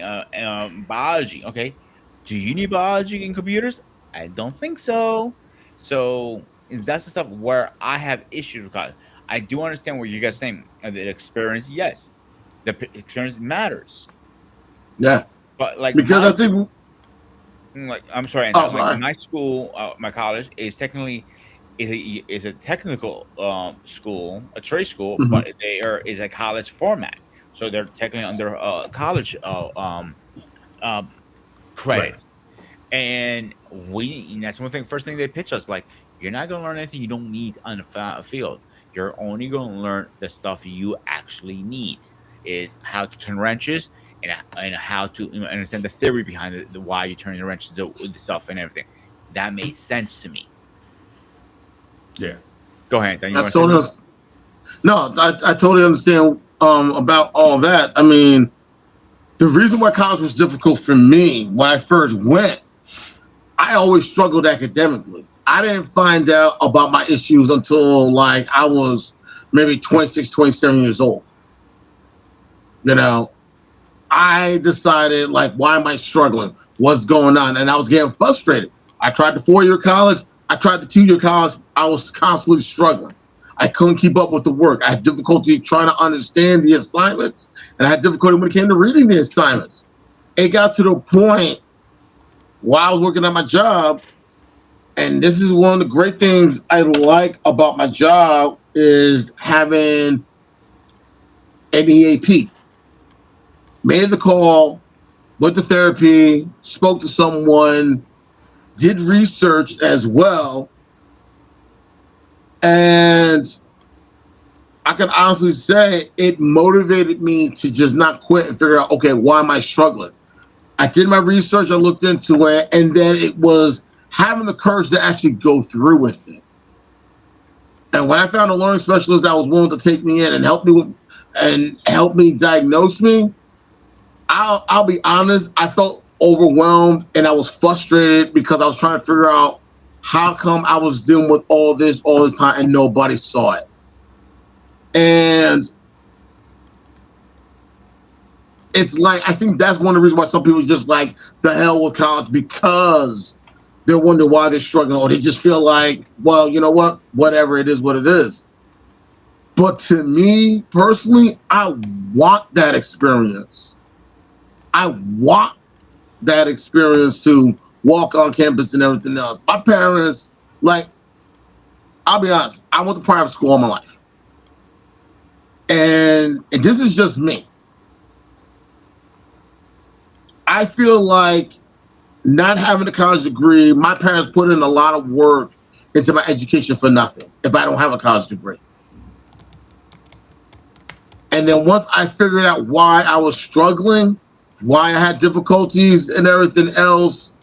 biology? Okay, do you need biology in computers? I don't think so. So that's the stuff where I have issues with college. I do understand what you guys saying. The experience, yes, experience matters, Yeah. but like Because I think, I'm sorry, oh, like sorry. my school, my college is technically is a technical school, a trade school, Hmm. but they are is a college format, so they're technically under college um, right, credits. And that's one thing. First thing they pitch us like, you're not going to learn anything you don't need on the field. You're only going to learn the stuff you actually need. Is how to turn wrenches and how to understand the theory behind the why you turn the wrenches, the stuff and everything. That made sense to me. yeah, Go ahead. Then you That's want to say totally something? no. I totally understand about all that. I mean, the reason why college was difficult for me when I first went, I always struggled academically. I didn't find out about my issues until like I was maybe 26, 27 years old. You know, I decided like, why am I struggling? What's going on? And I was getting frustrated. I tried the 4-year college. I tried the 2-year college. I was constantly struggling. I couldn't keep up with the work. I had difficulty trying to understand the assignments, and I had difficulty when it came to reading the assignments. It got to the point while I was working at my job, and this is one of the great things I like about my job is having an EAP. Made the call, went to therapy, spoke to someone, did research as well, and I can honestly say it motivated me to just not quit and figure out, okay, why am I struggling? I did my research, I looked into it, and then it was having the courage to actually go through with it. And when I found a learning specialist that was willing to take me in and help me diagnose me, I'll be honest, I felt overwhelmed and I was frustrated because I was trying to figure out how come I was dealing with all this time and nobody saw it. And it's like, I think that's one of the reasons why some people just like the hell with college, because they're wondering why they're struggling, or they just feel like, well, you know what, whatever, it is what it is. But to me personally, I want that experience. I want that experience to walk on campus and everything else. My parents, like, I'll be honest, I went to private school all my life. And this is just me. I feel like not having a college degree, my parents put in a lot of work into my education for nothing if I don't have a college degree. And then once I figured out why I was struggling, why I had difficulties and everything else,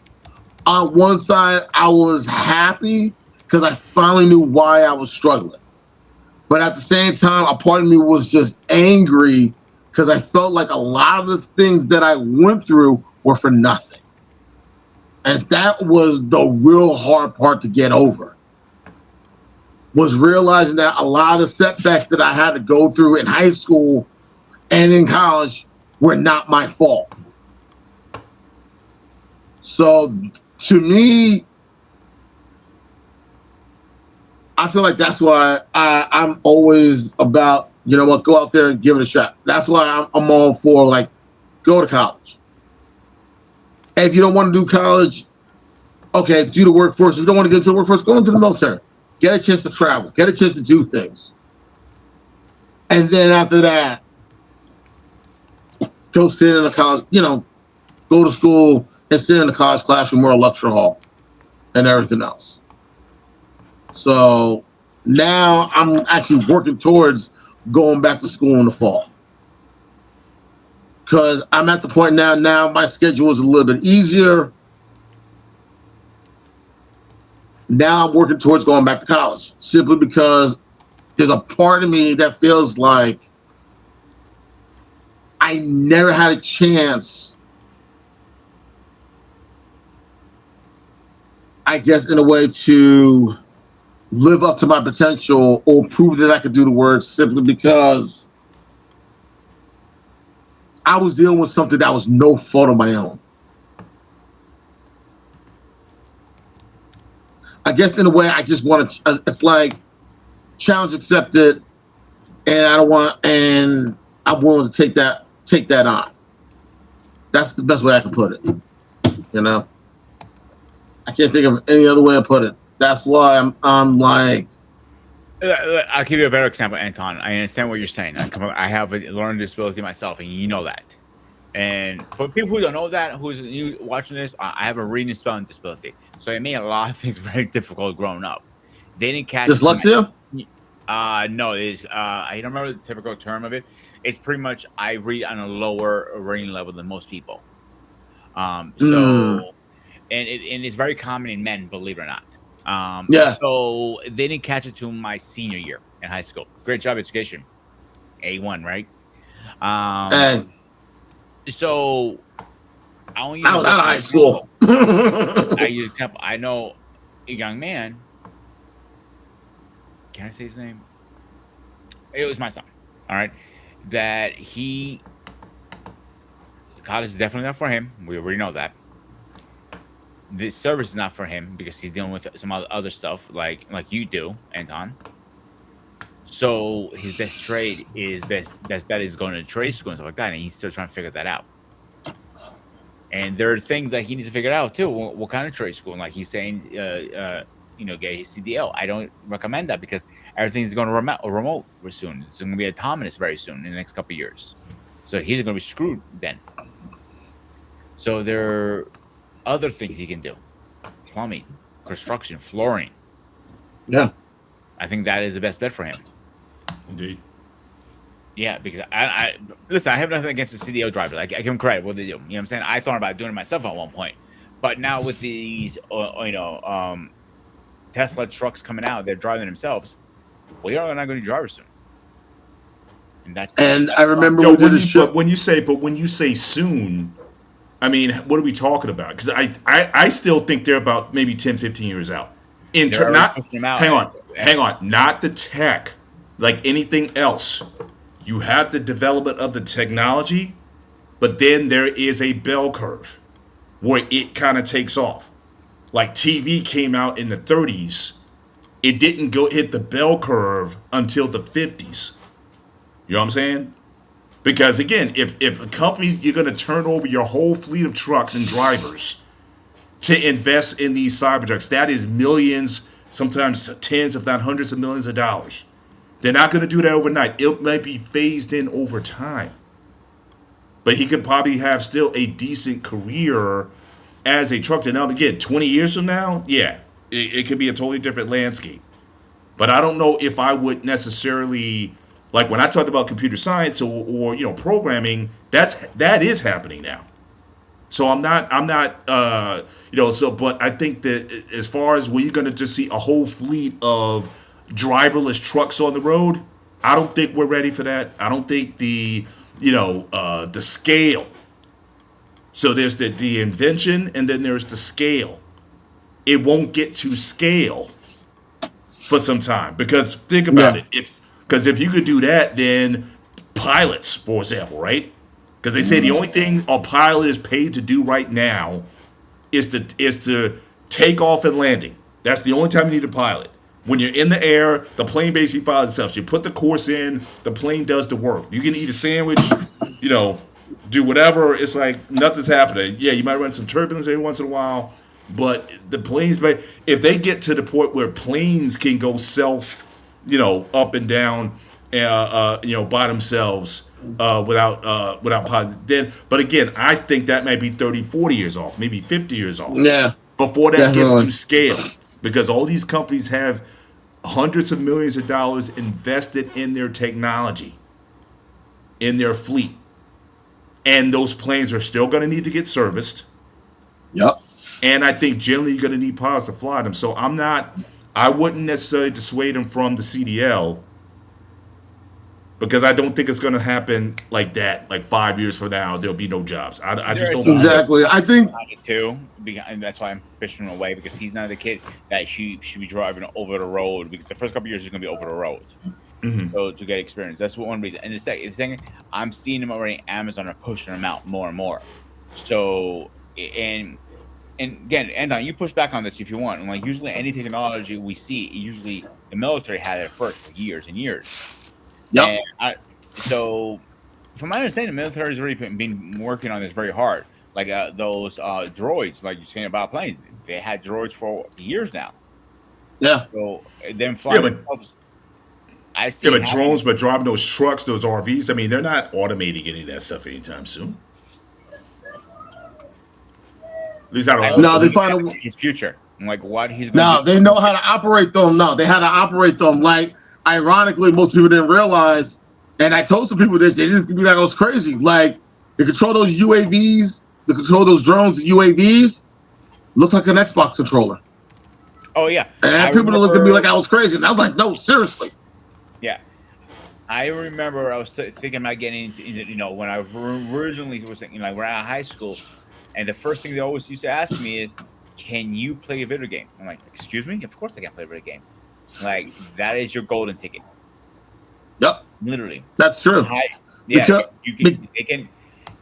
on one side, I was happy because I finally knew why I was struggling. But at the same time, a part of me was just angry because I felt like a lot of the things that I went through were for nothing. And that was the real hard part to get over, was realizing that a lot of the setbacks that I had to go through in high school and in college were not my fault. So to me, I feel like that's why I'm always about, you know what, go out there and give it a shot. That's why I'm all for, like, go to college. And if you don't want to do college, okay, do the workforce. If you don't want to get into the workforce, go into the military. Get a chance to travel. Get a chance to do things. And then after that, go sit in a college, go to school and sit in the college classroom or a lecture hall and everything else. So now I'm actually working towards going back to school in the fall. Because I'm at the point now my schedule is a little bit easier. Now I'm working towards going back to college, simply because there's a part of me that feels like I never had a chance, I guess, in a way, to live up to my potential or prove that I could do the work, simply because I was dealing with something that was no fault of my own. I guess in a way, I just want to, it's like challenge accepted, and I'm willing to take that on. That's the best way I can put it. I can't think of any other way to put it. That's why I'm like. I'll give you a better example, Anton. I understand what you're saying. I have a learning disability myself, and you know that. And for people who don't know that, who's new watching this, I have a reading and spelling disability, so it made a lot of things very difficult growing up. They didn't catch dyslexia. No, it is. I don't remember the typical term of it. It's pretty much I read on a lower reading level than most people. And it's very common in men, believe it or not. So they didn't catch it to my senior year in high school. Great job, education, A1, right? So I only use out of high school. I use example. I know a young man. Can I say his name? It was my son. All right, that college is definitely not for him. We already know that. The service is not for him because he's dealing with some other stuff like you do, Anton. So his best trade is best bet is going to trade school and stuff like that, and he's still trying to figure that out. And there are things that he needs to figure out too. What kind of trade school? And like he's saying, get his CDL. I don't recommend that because everything's going to remote soon. It's going to be autonomous very soon in the next couple of years. So he's going to be screwed then. So there are other things he can do: plumbing, construction, flooring. Yeah, I think that is the best bet for him. Indeed. Yeah, because I listen. I have nothing against the CDL driver. Like I give them credit what they do. You know what I'm saying? I thought about doing it myself at one point, but now with these, Tesla trucks coming out, they're driving themselves. We are not going to be drivers soon. And I remember but when you say soon, I mean, what are we talking about? Because I still think they're about maybe 10, 15 years out. Hang on, not the tech, like anything else. You have the development of the technology, but then there is a bell curve where it kind of takes off. Like TV came out in the 30s. It didn't go hit the bell curve until the 50s. You know what I'm saying? Because again, if a company, you're going to turn over your whole fleet of trucks and drivers to invest in these Cybertrucks, that is millions, sometimes tens, if not hundreds of millions of dollars. They're not going to do that overnight. It might be phased in over time. But he could probably have still a decent career as a truck. Now, again, 20 years from now, yeah, it could be a totally different landscape. But I don't know if I would necessarily, like when I talked about computer science or programming, that is happening now. So I'm not but I think that as far as when you're going to just see a whole fleet of driverless trucks on the road, I don't think we're ready for that. I don't think the the scale. So there's the invention, and then there's the scale. It won't get to scale for some time, because think about Yeah. it. If you could do that, then pilots, for example, right? Because they say the only thing a pilot is paid to do right now is to take off and landing. That's the only time you need a pilot. When you're in the air, the plane basically follows itself. You put the course in, the plane does the work. You can eat a sandwich, you know, do whatever. It's like nothing's happening. Yeah, you might run some turbulence every once in a while, but the planes, if they get to the point where planes can go up and down, by themselves, without pilot, then, but again, I think that might be 30, 40 years off, maybe 50 years off Yeah. before that gets Definitely. to scale, because all these companies have hundreds of millions of dollars invested in their technology, in their fleet, and those planes are still going to need to get serviced. Yep. And I think generally you're going to need pilots to fly them. So I wouldn't necessarily dissuade them from the CDL, because I don't think it's going to happen like that. Like 5 years from now, there'll be no jobs. I just There is don't believe it. Exactly. I think behind it too, and that's why I'm pushing him away, because he's not the kid that he should be driving over the road, because the first couple years he's going to be over the road. So to get experience, that's one reason. And the second, I'm seeing them already. Amazon are pushing them out more and more. So and again, Anton, you push back on this if you want. And like usually any technology we see, usually the military had it first for years and years. yep. So from my understanding, the military has already been working on this very hard. Like those droids, like you're saying about planes, they had droids for years now. Yeah. So them Yeah, flying but themselves, I see. yeah, it but happening. drones, but driving those trucks, those RVs. I mean, they're not automating any of that stuff anytime soon. At least I I don't. also No, they think find that's a. his future. I'm like, what he's going to No, do. they know how to operate them. No, they had to operate them. Like, ironically, most people didn't realize, and I told some people this, they just be like, I was crazy. Like, to control those UAVs, to control those drones, UAVs, looks like an Xbox controller. Oh yeah, And I I had people that looked at me like remember. I was crazy. And I was like, no, seriously. Yeah, I remember. I was thinking about getting into, when I originally was thinking, like, we're out of high school, and the first thing they always used to ask me is, "Can you play a video game?" I'm like, "Excuse me? Of course I can play a video game." Like that is your golden ticket, Yep, literally. that's true. I, yeah, Because, you can. They can.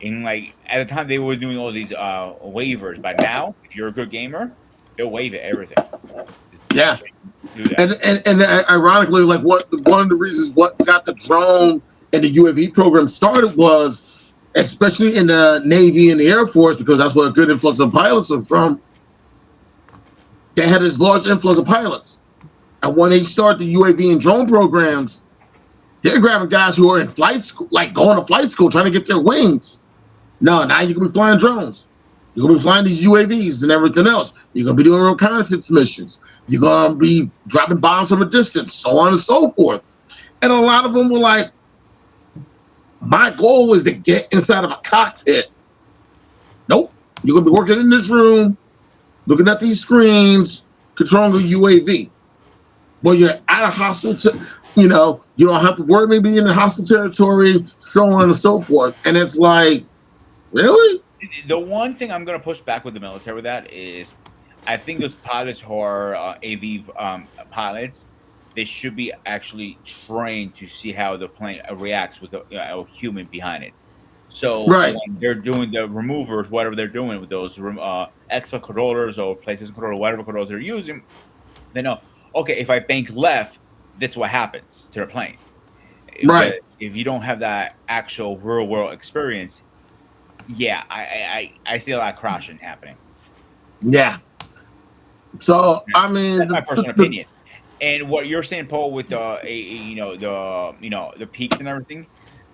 And like at the time they were doing all these waivers, but now if you're a good gamer, they'll waive it everything. yeah. Do that. And ironically, like one of the reasons what got the drone and the UAV program started was, especially in the Navy and the Air Force, because that's where a good influx of pilots are from. They had this large influx of pilots, and when they start the UAV and drone programs, they're grabbing guys who are in flight school, like going to flight school, trying to get their wings. No, now you can be flying drones. You're gonna be flying these UAVs and everything else. You're gonna be doing reconnaissance missions. You're gonna be dropping bombs from a distance, so on and so forth. And a lot of them were like, my goal is to get inside of a cockpit. Nope. You're gonna be working in this room, looking at these screens, controlling a UAV. Well, you're at a hostile, you don't have to worry about being in hostile territory, so on and so forth. And it's like, really? The one thing I'm going to push back with the military with that is, I think those pilots who are AV pilots, they should be actually trained to see how the plane reacts with a human behind it. So Right. when they're doing the removers, whatever they're doing with those extra controllers or PlayStation controller, whatever controllers they're using, they know, okay, if I bank left, that's what happens to the plane. Right. But if you don't have that actual real world experience, yeah, I see a lot of crashing happening. Yeah. So I mean, That's my personal opinion. And what you're saying, Paul, with the peaks and everything,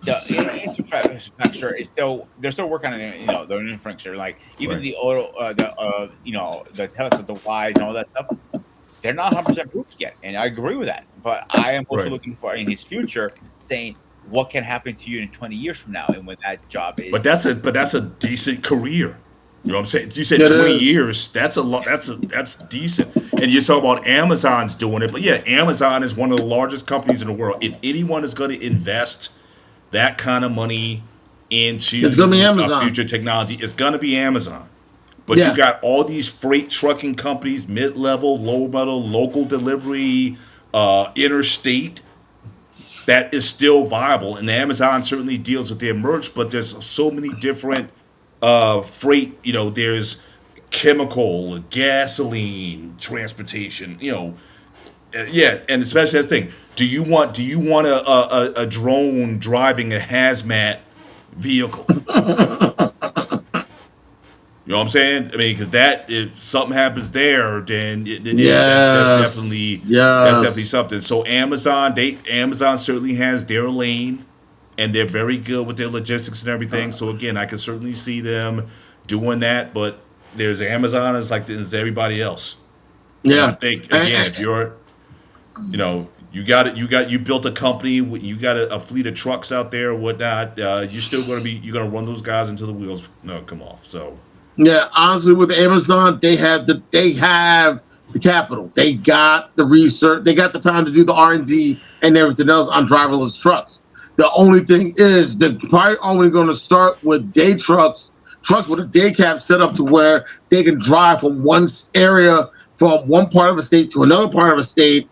the infrastructure is still, they're still working on it, the infrastructure. Like even Right. the auto, the telescope, the Ys and all that stuff, they're not 100% proof yet, and I agree with that. But I am also Right. looking for in his future, saying what can happen to you in 20 years from now, and when that job is. But that's a decent career. You know what I'm saying? You said It 20 is. years. That's a lot. That's decent. And you talk about Amazon's doing it, but yeah, Amazon is one of the largest companies in the world. If anyone is going to invest that kind of money It's gonna be into Amazon. future technology, it's going to be Amazon. But you Yeah. got all these freight trucking companies, mid-level, low-level, local delivery, interstate, that is still viable. And Amazon certainly deals with their merch, but there's so many different freight. There's chemical, gasoline, transportation. Yeah, and especially that thing. Do you want a drone driving a hazmat vehicle? You know what I'm saying? I mean, because that if something happens there, then yeah, that's Yes. definitely Yes. something. So Amazon certainly has their lane, and they're very good with their logistics and everything. So again, I can certainly see them doing that. But there's Amazon as like there's everybody else, and I Yeah. think And, again, if you're you built a company, you got a fleet of trucks out there or whatnot. You're gonna run those guys until the wheels no come off. So. yeah, honestly, with Amazon, they have the capital. They got the research. They got the time to do the R&D and everything else on driverless trucks. The only thing is they're probably only going to start with day trucks with a day cab set up to where they can drive from area, from one part of a state to another part of a state,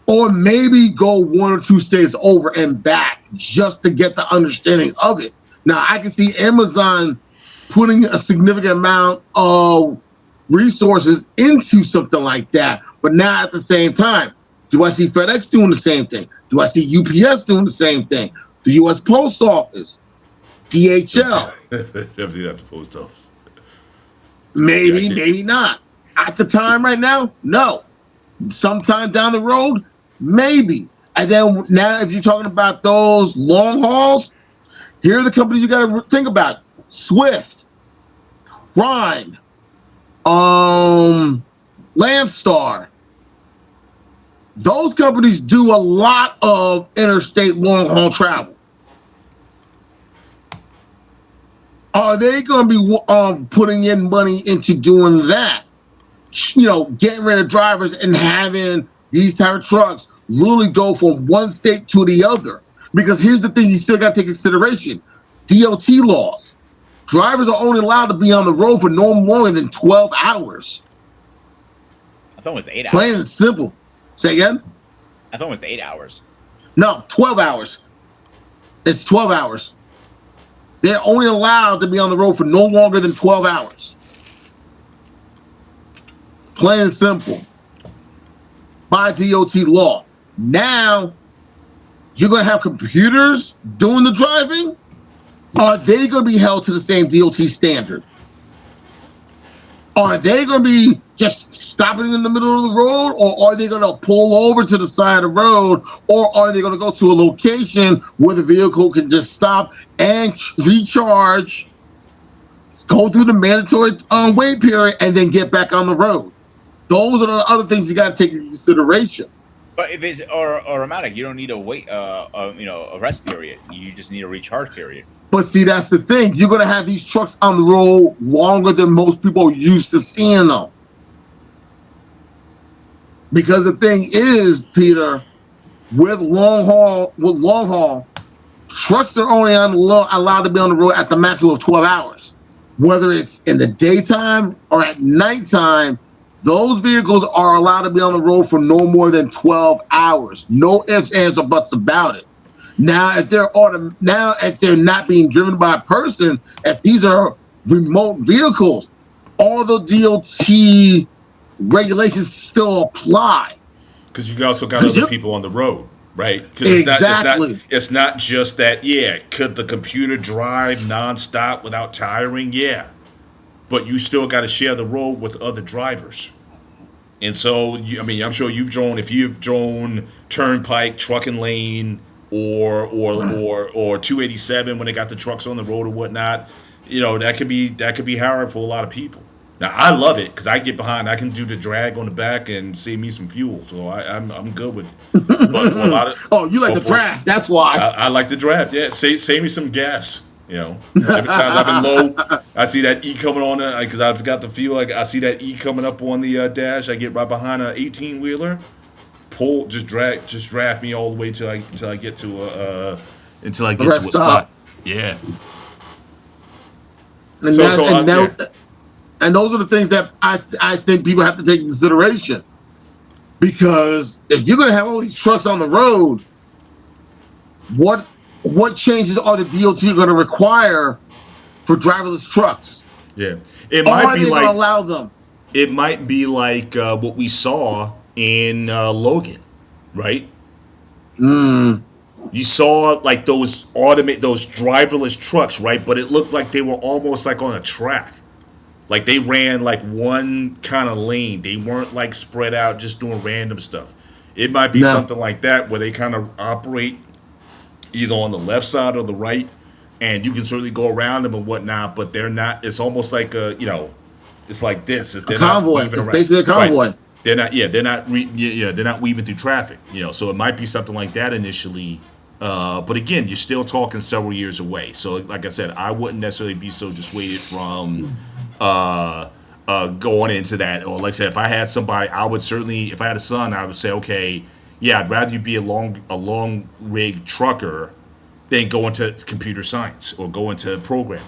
or maybe go one or two states over and back just to get the understanding of it. Now, I can see Amazon putting a significant amount of resources into something like that, but now at the same time, do I see FedEx doing the same thing? Do I see UPS doing the same thing? The U.S. Post Office, DHL, Definitely not the post office. Yeah, I maybe, can't. maybe not. At the time right now, no. Sometime down the road, maybe. And then now, if you're talking about those long hauls, here are the companies you got to think about: Swift, Prime, Landstar. Those companies do a lot of interstate long haul travel. Are they going to be putting in money into doing that? Getting rid of drivers and having these type of trucks literally go from one state to the other. Because here's the thing you still got to take into consideration: DOT laws. Drivers are only allowed to be on the road for no more than 12 hours. I thought it was 8 Plain and hours. simple. Say again? I thought it was 8 hours. No, 12 hours. It's 12 hours. They're only allowed to be on the road for no longer than 12 hours. Plain and simple. By DOT law. Now, you're going to have computers doing the driving? Are they going to be held to the same DOT standard? Are they going to be just stopping in the middle of the road, or are they going to pull over to the side of the road, or are they going to go to a location where the vehicle can just stop and recharge, go through the mandatory wait period, and then get back on the road? Those are the other things you got to take into consideration. But if it's automatic, you don't need a wait, a rest period. You just need a recharge period. But see, that's the thing. You're going to have these trucks on the road longer than most people are used to seeing them. Because the thing is, Peter, with long haul, trucks are only allowed to be on the road at the maximum of 12 hours. Whether it's in the daytime or at nighttime, those vehicles are allowed to be on the road for no more than 12 hours. No ifs, ands, or buts about it. Now, if they're not being driven by a person, if these are remote vehicles, all the DOT regulations still apply. Because you also got other people on the road, right? Because Exactly. it's not just that. Yeah, could the computer drive nonstop without tiring? Yeah, but you still got to share the road with other drivers. And so, I'm sure if you've drone Turnpike, Trucking Lane, or 287 when they got the trucks on the road or whatnot, that could be hard for a lot of people. Now I love it because I get behind. I can do the drag on the back and save me some fuel, so I'm good with it. But for a lot of you like the draft? That's why. I like the draft. Yeah, save me some gas. Every times I've been low, I see that E coming on because I forgot the fuel. I see that E coming up on the dash. I get right behind an 18-wheeler, just draft me all the way till I get to until I The get to rest a spot. stop. Yeah. And So that so and yeah. that and those are the things that I think people have to take into consideration. Because if you're gonna have all these trucks on the road, what changes are the DOT going to require for driverless trucks? Yeah. It might Are be they going to like allow them? what we saw in Logan, right? Mm, You saw like those driverless trucks, right? But it looked like they were almost like on a track. Like they ran like one kind of lane. They weren't like spread out just doing random stuff. It might be no. something like that where they kind of operate either on the left side or the right, and you can certainly go around them and whatnot. But they're not. It's almost like it's like this. A They're not convoy. weaving It's around. basically a Right. convoy. They're not. Yeah. They're not. They're not weaving through traffic. So it might be something like that initially. But again, you're still talking several years away. So, like I said, I wouldn't necessarily be so dissuaded from going into that. Or, like I said, if I had somebody, I would certainly, if I had a son, I would say, okay, yeah, I'd rather you be a long rig trucker than go into computer science or go into programming,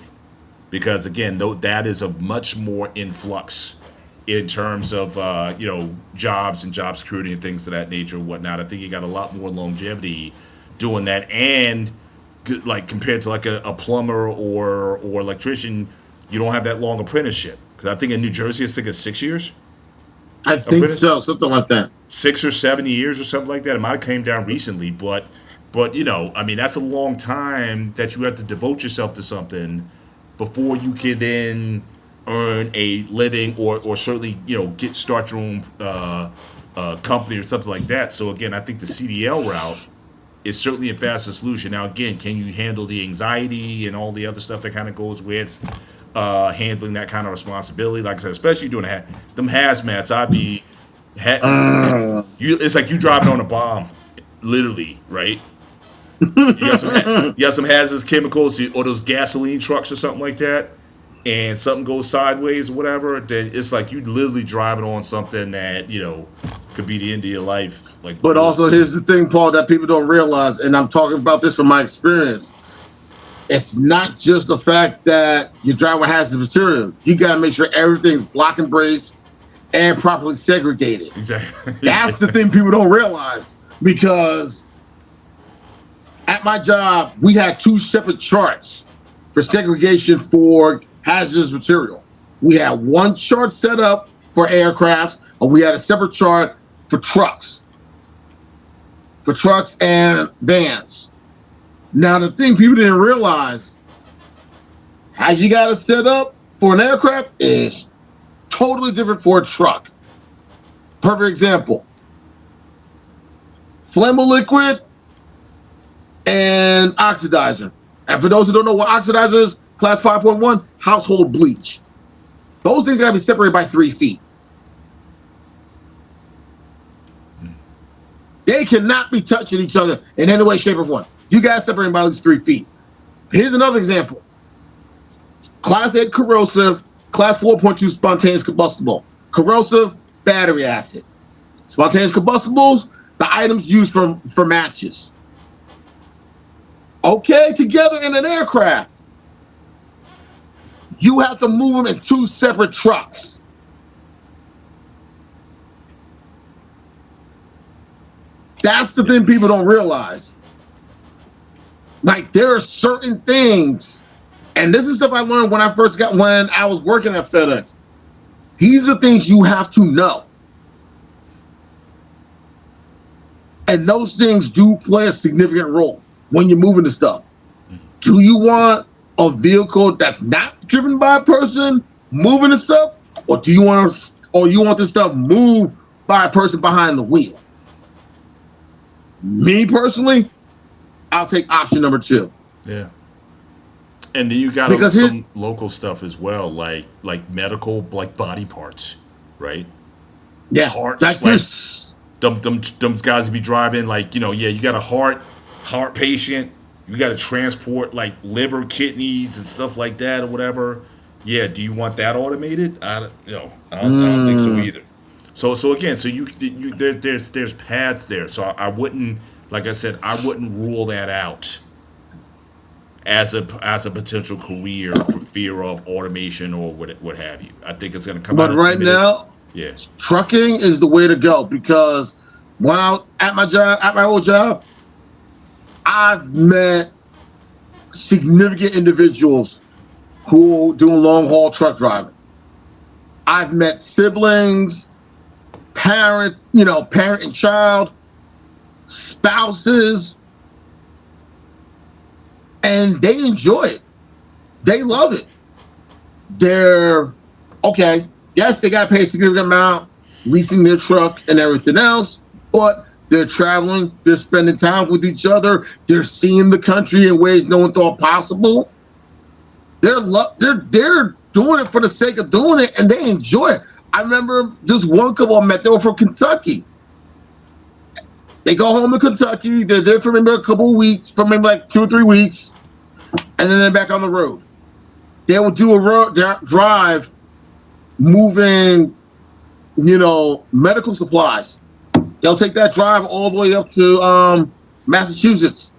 because again, though that is a much more influx in terms of jobs and job security and things of that nature and whatnot. I think you got a lot more longevity doing that, and like compared to like a plumber or electrician, you don't have that long apprenticeship. Because I think in New Jersey, it's like a 6 years I think apprentice, so. Something like that. 6 or 7 years or something like that. It might have came down recently, but I mean, that's a long time that you have to devote yourself to something before you can then earn a living or certainly start your own company or something like that. So again, I think the CDL route is certainly a faster solution. Now again, can you handle the anxiety and all the other stuff that kind of goes with handling that kind of responsibility? Like I said, especially doing them hazmats, it's like you driving on a bomb, literally, right? You got some hazardous chemicals or those gasoline trucks or something like that, and something goes sideways or whatever. Then it's like you literally driving on something that could be the end of your life. Like, But also, here's the thing, Paul, that people don't realize, and I'm talking about this from my experience. It's not just the fact that you're driving with hazardous material. You got to make sure everything's block and braced and properly segregated. Exactly. That's the thing people don't realize, because at my job, we had 2 separate charts for segregation for hazardous material. We had one chart set up for aircrafts, and we had a separate chart for trucks and vans. Now, the thing people didn't realize, how you got it set up for an aircraft is totally different for a truck. Perfect example. Flammable liquid and oxidizer. And for those who don't know what oxidizer is, class 5.1, household bleach. Those things gotta be separated by 3 feet. They cannot be touching each other in any way, shape, or form. You guys separate by at least 3 feet. Here's another example. Class 8 corrosive, class 4.2 spontaneous combustible. Corrosive, battery acid. Spontaneous combustibles, the items used for matches. Okay, together in an aircraft. You have to move them in 2 separate trucks. That's the thing people don't realize. Like, there are certain things, and this is stuff I learned when I was working at FedEx. These are things you have to know. And those things do play a significant role when you're moving the stuff. Do you want a vehicle that's not driven by a person moving the stuff, or do you want the stuff moved by a person behind the wheel? Me personally, I'll take option number 2. Yeah. And then you got some local stuff as well, like medical, like body parts, right? Yeah, Hearts, like them guys be driving, like you got a heart patient, you got to transport like liver, kidneys, and stuff like that or whatever. Yeah, do you want that automated? I don't think so either. So again, there's paths there. So I wouldn't, like I said, I wouldn't rule that out as a potential career for fear of automation or what have you. I think it's going to come out But as right limited. now, Yeah. trucking is the way to go, because when I was at my old job, I've met significant individuals who do long haul truck driving. I've met siblings, parent and child, spouses, and they enjoy it. They love it. They're okay. Yes, they got to pay a significant amount, leasing their truck and everything else, but they're traveling, they're spending time with each other, they're seeing the country in ways no one thought possible. They're doing it for the sake of doing it, and they enjoy it. I remember this one couple I met, they were from Kentucky. They go home to Kentucky, they're there for maybe a couple of weeks, for maybe like 2 or 3 weeks, and then they're back on the road. They will do a road drive moving, medical supplies. They'll take that drive all the way up to Massachusetts,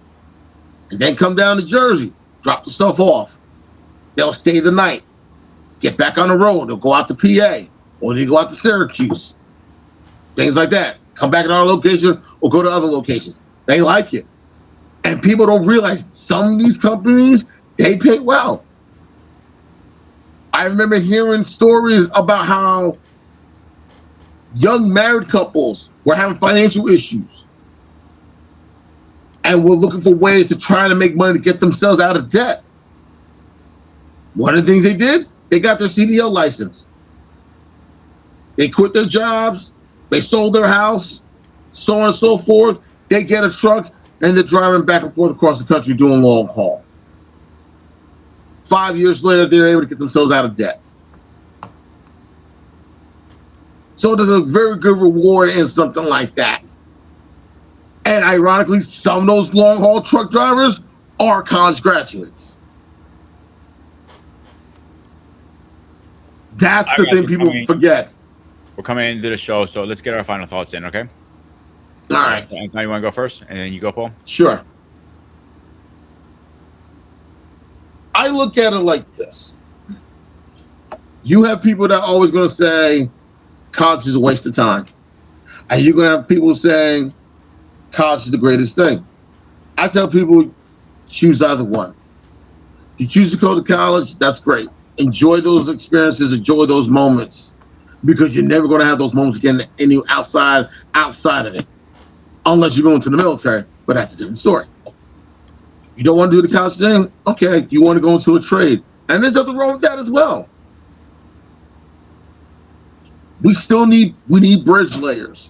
and then come down to Jersey, drop the stuff off. They'll stay the night, get back on the road. They'll go out to PA, or they go out to Syracuse, things like that. Come back at our location or go to other locations. They like it. And people don't realize some of these companies, they pay well. I remember hearing stories about how young married couples were having financial issues and were looking for ways to try to make money to get themselves out of debt. One of the things they did, they got their CDL license. They quit their jobs, they sold their house, so on and so forth. They get a truck and they're driving back and forth across the country doing long haul. 5 years later, they're able to get themselves out of debt. So there's a very good reward in something like that. And ironically, some of those long haul truck drivers are college graduates. That's the thing people forget. We're coming into the show, so let's get our final thoughts in, okay? All right. Now you want to go first, and then you go, Paul? Sure. I look at it like this. You have people that are always going to say college is a waste of time. And you're going to have people saying college is the greatest thing. I tell people, choose either one. If you choose to go to college, that's great. Enjoy those experiences, enjoy those moments, because you're never going to have those moments again outside of it, unless you're going to the military, but that's a different story. You don't want to do the college thing? Okay, you want to go into a trade. And there's nothing wrong with that as well. We need bridge layers.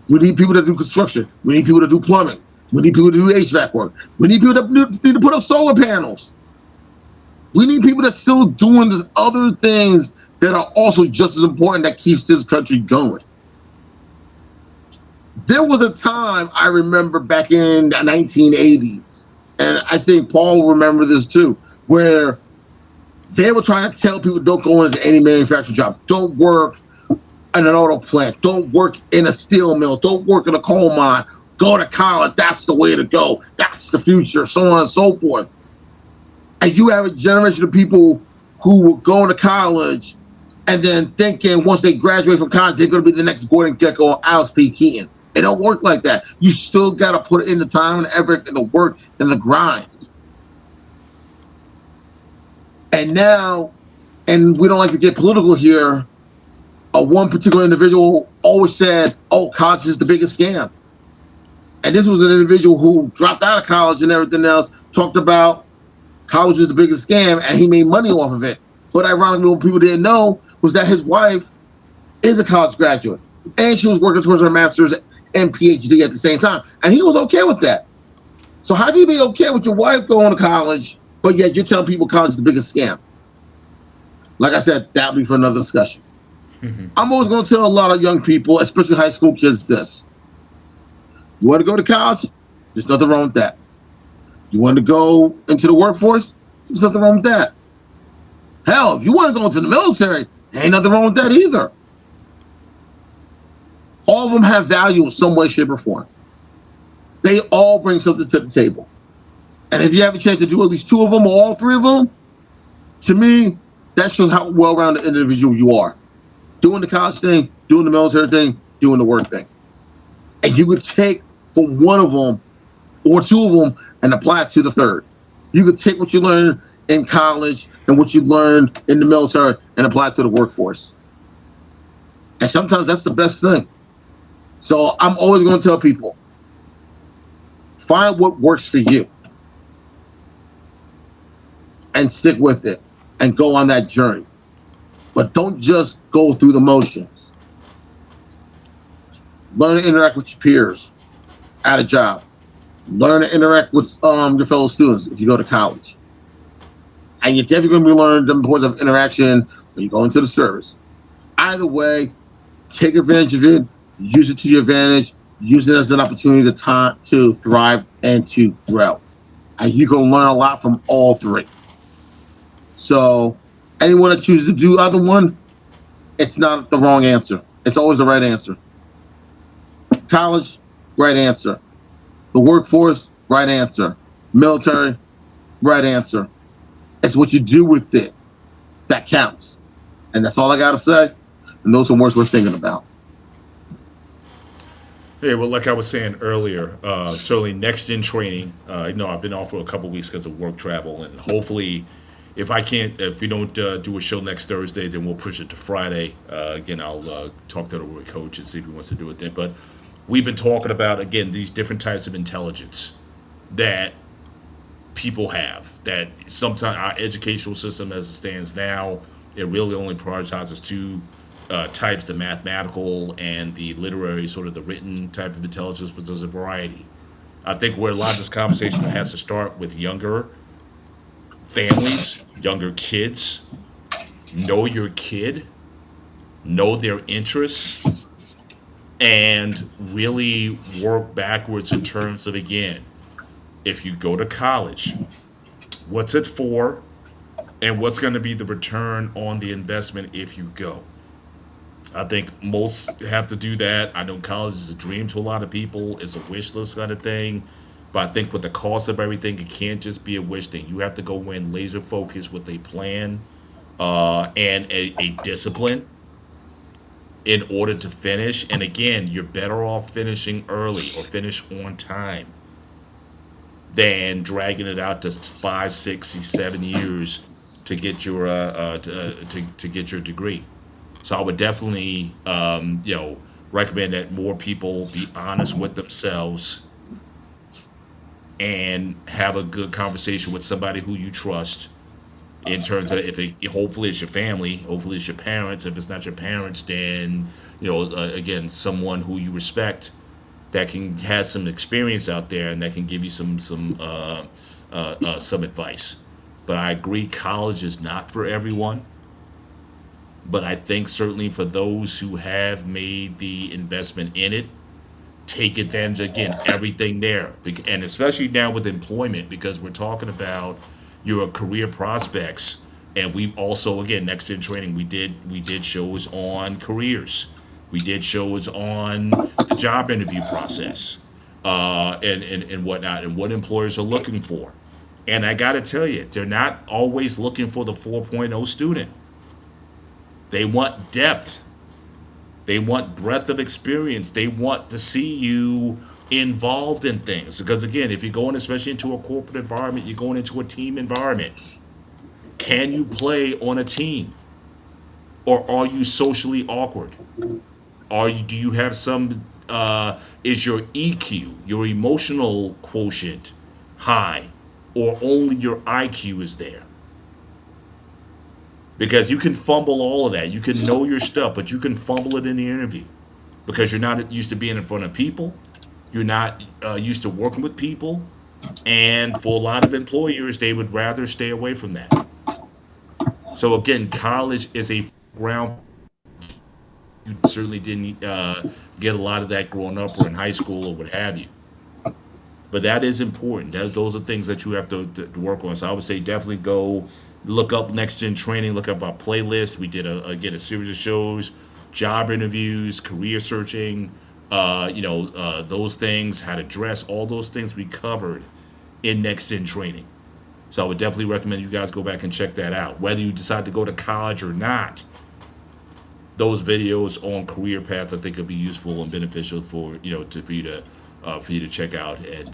We need people that do construction. We need people that do plumbing. We need people to do HVAC work. We need people that need to put up solar panels. We need people that's still doing these other things that are also just as important that keeps this country going. There was a time I remember back in the 1980s, and I think Paul will remember this too, where they were trying to tell people don't go into any manufacturing job. Don't work in an auto plant. Don't work in a steel mill. Don't work in a coal mine. Go to college. That's the way to go. That's the future, so on and so forth. And you have a generation of people who were going to college and then thinking once they graduate from college, they're going to be the next Gordon Gekko or Alex P. Keaton. It don't work like that. You still got to put in the time and effort and the work and the grind. And now, and we don't like to get political here, one particular individual always said, oh, college is the biggest scam. And this was an individual who dropped out of college and everything else, talked about college is the biggest scam, and he made money off of it. But ironically, what people didn't know was that his wife is a college graduate, and she was working towards her master's and PhD at the same time. And he was okay with that. So how do you be okay with your wife going to college, but yet you're telling people college is the biggest scam? Like I said, that'll be for another discussion. I'm always going to tell a lot of young people, especially high school kids, this. You want to go to college? There's nothing wrong with that. You want to go into the workforce? There's nothing wrong with that. Hell, if you want to go into the military, there ain't nothing wrong with that either. All of them have value in some way, shape, or form. They all bring something to the table. And if you have a chance to do at least two of them or all three of them, to me, that shows how well-rounded individual you are. Doing the college thing, doing the military thing, doing the work thing. And you could take from one of them or two of them and apply it to the third. You could take what you learned in college and what you learned in the military and apply it to the workforce. And sometimes that's the best thing. So I'm always going to tell people, find what works for you and stick with it and go on that journey. But don't just go through the motions. Learn to interact with your peers at a job. Learn to interact with your fellow students if you go to college. And you're definitely going to be learning the importance of interaction when you go into the service. Either way, take advantage of it, use it to your advantage, use it as an opportunity to thrive and to grow. And you can learn a lot from all three. So anyone that chooses to do other one, it's not the wrong answer. It's always the right answer. College, right answer. The workforce, right answer. Military, right answer. It's what you do with it that counts. And that's all I got to say. And those are words worth thinking about. Yeah, well, like I was saying earlier, certainly next gen training. I've been off for a couple weeks because of work travel, and hopefully, if we don't do a show next Thursday, then we'll push it to Friday. Again, I'll talk to the coach and see if he wants to do it then. But we've been talking about, again, these different types of intelligence that people have. That sometimes our educational system, as it stands now, it really only prioritizes two types: the mathematical and the literary, sort of the written type of intelligence. But there's a variety. I think where a lot of this conversation has to start with younger families, younger kids. Know your kid, know their interests, and really work backwards in terms of, again, if you go to college, what's it for, and what's going to be the return on the investment if you go. I think most have to do that. I know college is a dream to a lot of people. It's a wish list kind of thing. But I think with the cost of everything, it can't just be a wish thing. You have to go in laser focused with a plan and a discipline in order to finish. And again, you're better off finishing early or finish on time than dragging it out to 5, 6, 7 years to get your to get your degree. So I would definitely recommend that more people be honest with themselves and have a good conversation with somebody who you trust in terms of, hopefully it's your family, hopefully it's your parents. If it's not your parents, then again, someone who you respect that can has some experience out there and that can give you some advice. But I agree, college is not for everyone. But I think certainly for those who have made the investment in it, take advantage, again, everything there. And especially now with employment, because we're talking about your career prospects. And we've also, again, next gen training, we did shows on careers. We did shows on the job interview process, and whatnot, and what employers are looking for. And I got to tell you, they're not always looking for the 4.0 student. They want depth. They want breadth of experience. They want to see you involved in things. Because again, if you're going especially into a corporate environment, you're going into a team environment. Can you play on a team? Or are you socially awkward? Do you have some, is your EQ, your emotional quotient high? Or only your IQ is there? Because you can fumble all of that. You can know your stuff, but you can fumble it in the interview because you're not used to being in front of people. You're not used to working with people. And for a lot of employers, they would rather stay away from that. So again, college is a ground. You certainly didn't get a lot of that growing up or in high school or what have you. But that is important. Those are things that you have to work on. So I would say definitely go look up next gen training, look up our playlist. We did a series of shows, job interviews, career searching, those things, how to dress, all those things we covered in next gen training. So I would definitely recommend you guys go back and check that out. Whether you decide to go to college or not, those videos on career path I think will be useful and beneficial for for you to check out and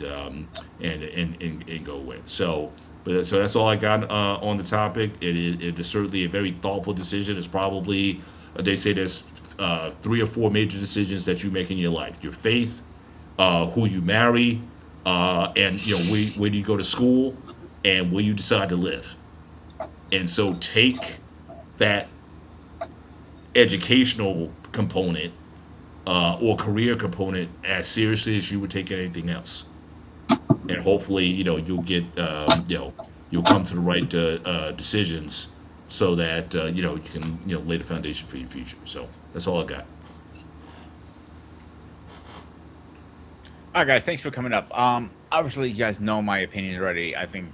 go with. So that's all I got on the topic. It is certainly a very thoughtful decision. It's probably they say there's 3 or 4 major decisions that you make in your life: your faith, who you marry, and where do you go to school, and where you decide to live. And so take that educational component or career component as seriously as you would take anything else. And hopefully, you'll get, you'll come to the right decisions so that, you can, lay the foundation for your future. So that's all I got. All right, guys, thanks for coming up. Obviously, you guys know my opinion already. I think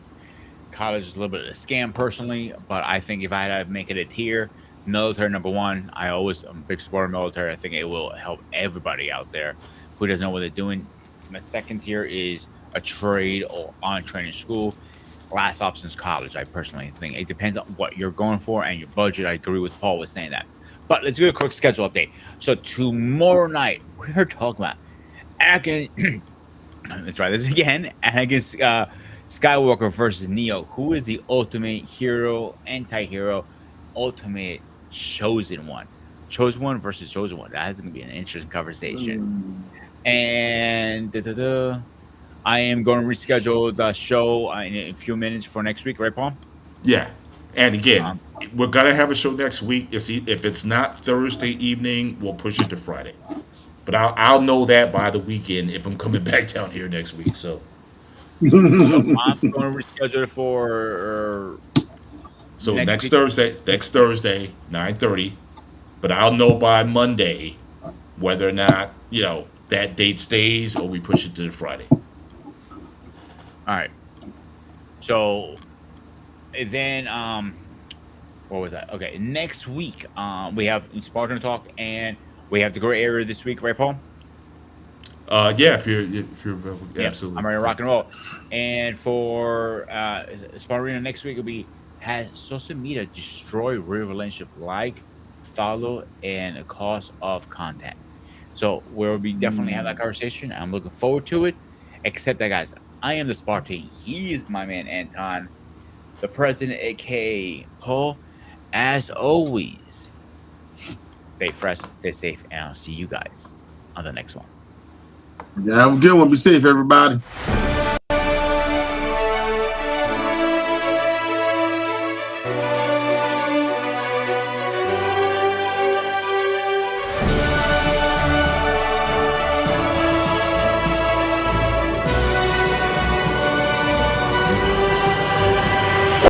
college is a little bit of a scam personally, but I think if I had to make it a tier, military number one. I'm a big supporter of military. I think it will help everybody out there who doesn't know what they're doing. My second tier is a trade or on training school. Last option is college. I personally think it depends on what you're going for and your budget. I agree with Paul with saying that. But let's do a quick schedule update. So tomorrow night we're talking about Anakin. Let's try this again. Anakin Skywalker versus Neo. Who is the ultimate hero, anti-hero, ultimate chosen one? Chosen one versus chosen one. That is going to be an interesting conversation. And I am going to reschedule the show in a few minutes for next week, right, Paul? Yeah. And again, we're going to have a show next week. If it's not Thursday evening, we'll push it to Friday. But I'll know that by the weekend if I'm coming back down here next week. So I'm going to reschedule it for next Thursday, 9:30. But I'll know by Monday whether or not, that date stays or we push it to the Friday. All right. So then what was that? Okay, next week we have Spartan Talk and we have the gray area this week, right, Paul? Yeah, if you're available, yeah, absolutely. I'm ready to rock and roll. And for Spartan next week will be has social media destroy real relationship, like, follow, and the cost of content. So we'll be definitely have that conversation. I'm looking forward to it. Except that, guys, I am the Spartan. He is my man, Anton, the president, aka Paul. As always, stay fresh, stay safe, and I'll see you guys on the next one. Yeah, have a good one. Be safe, everybody.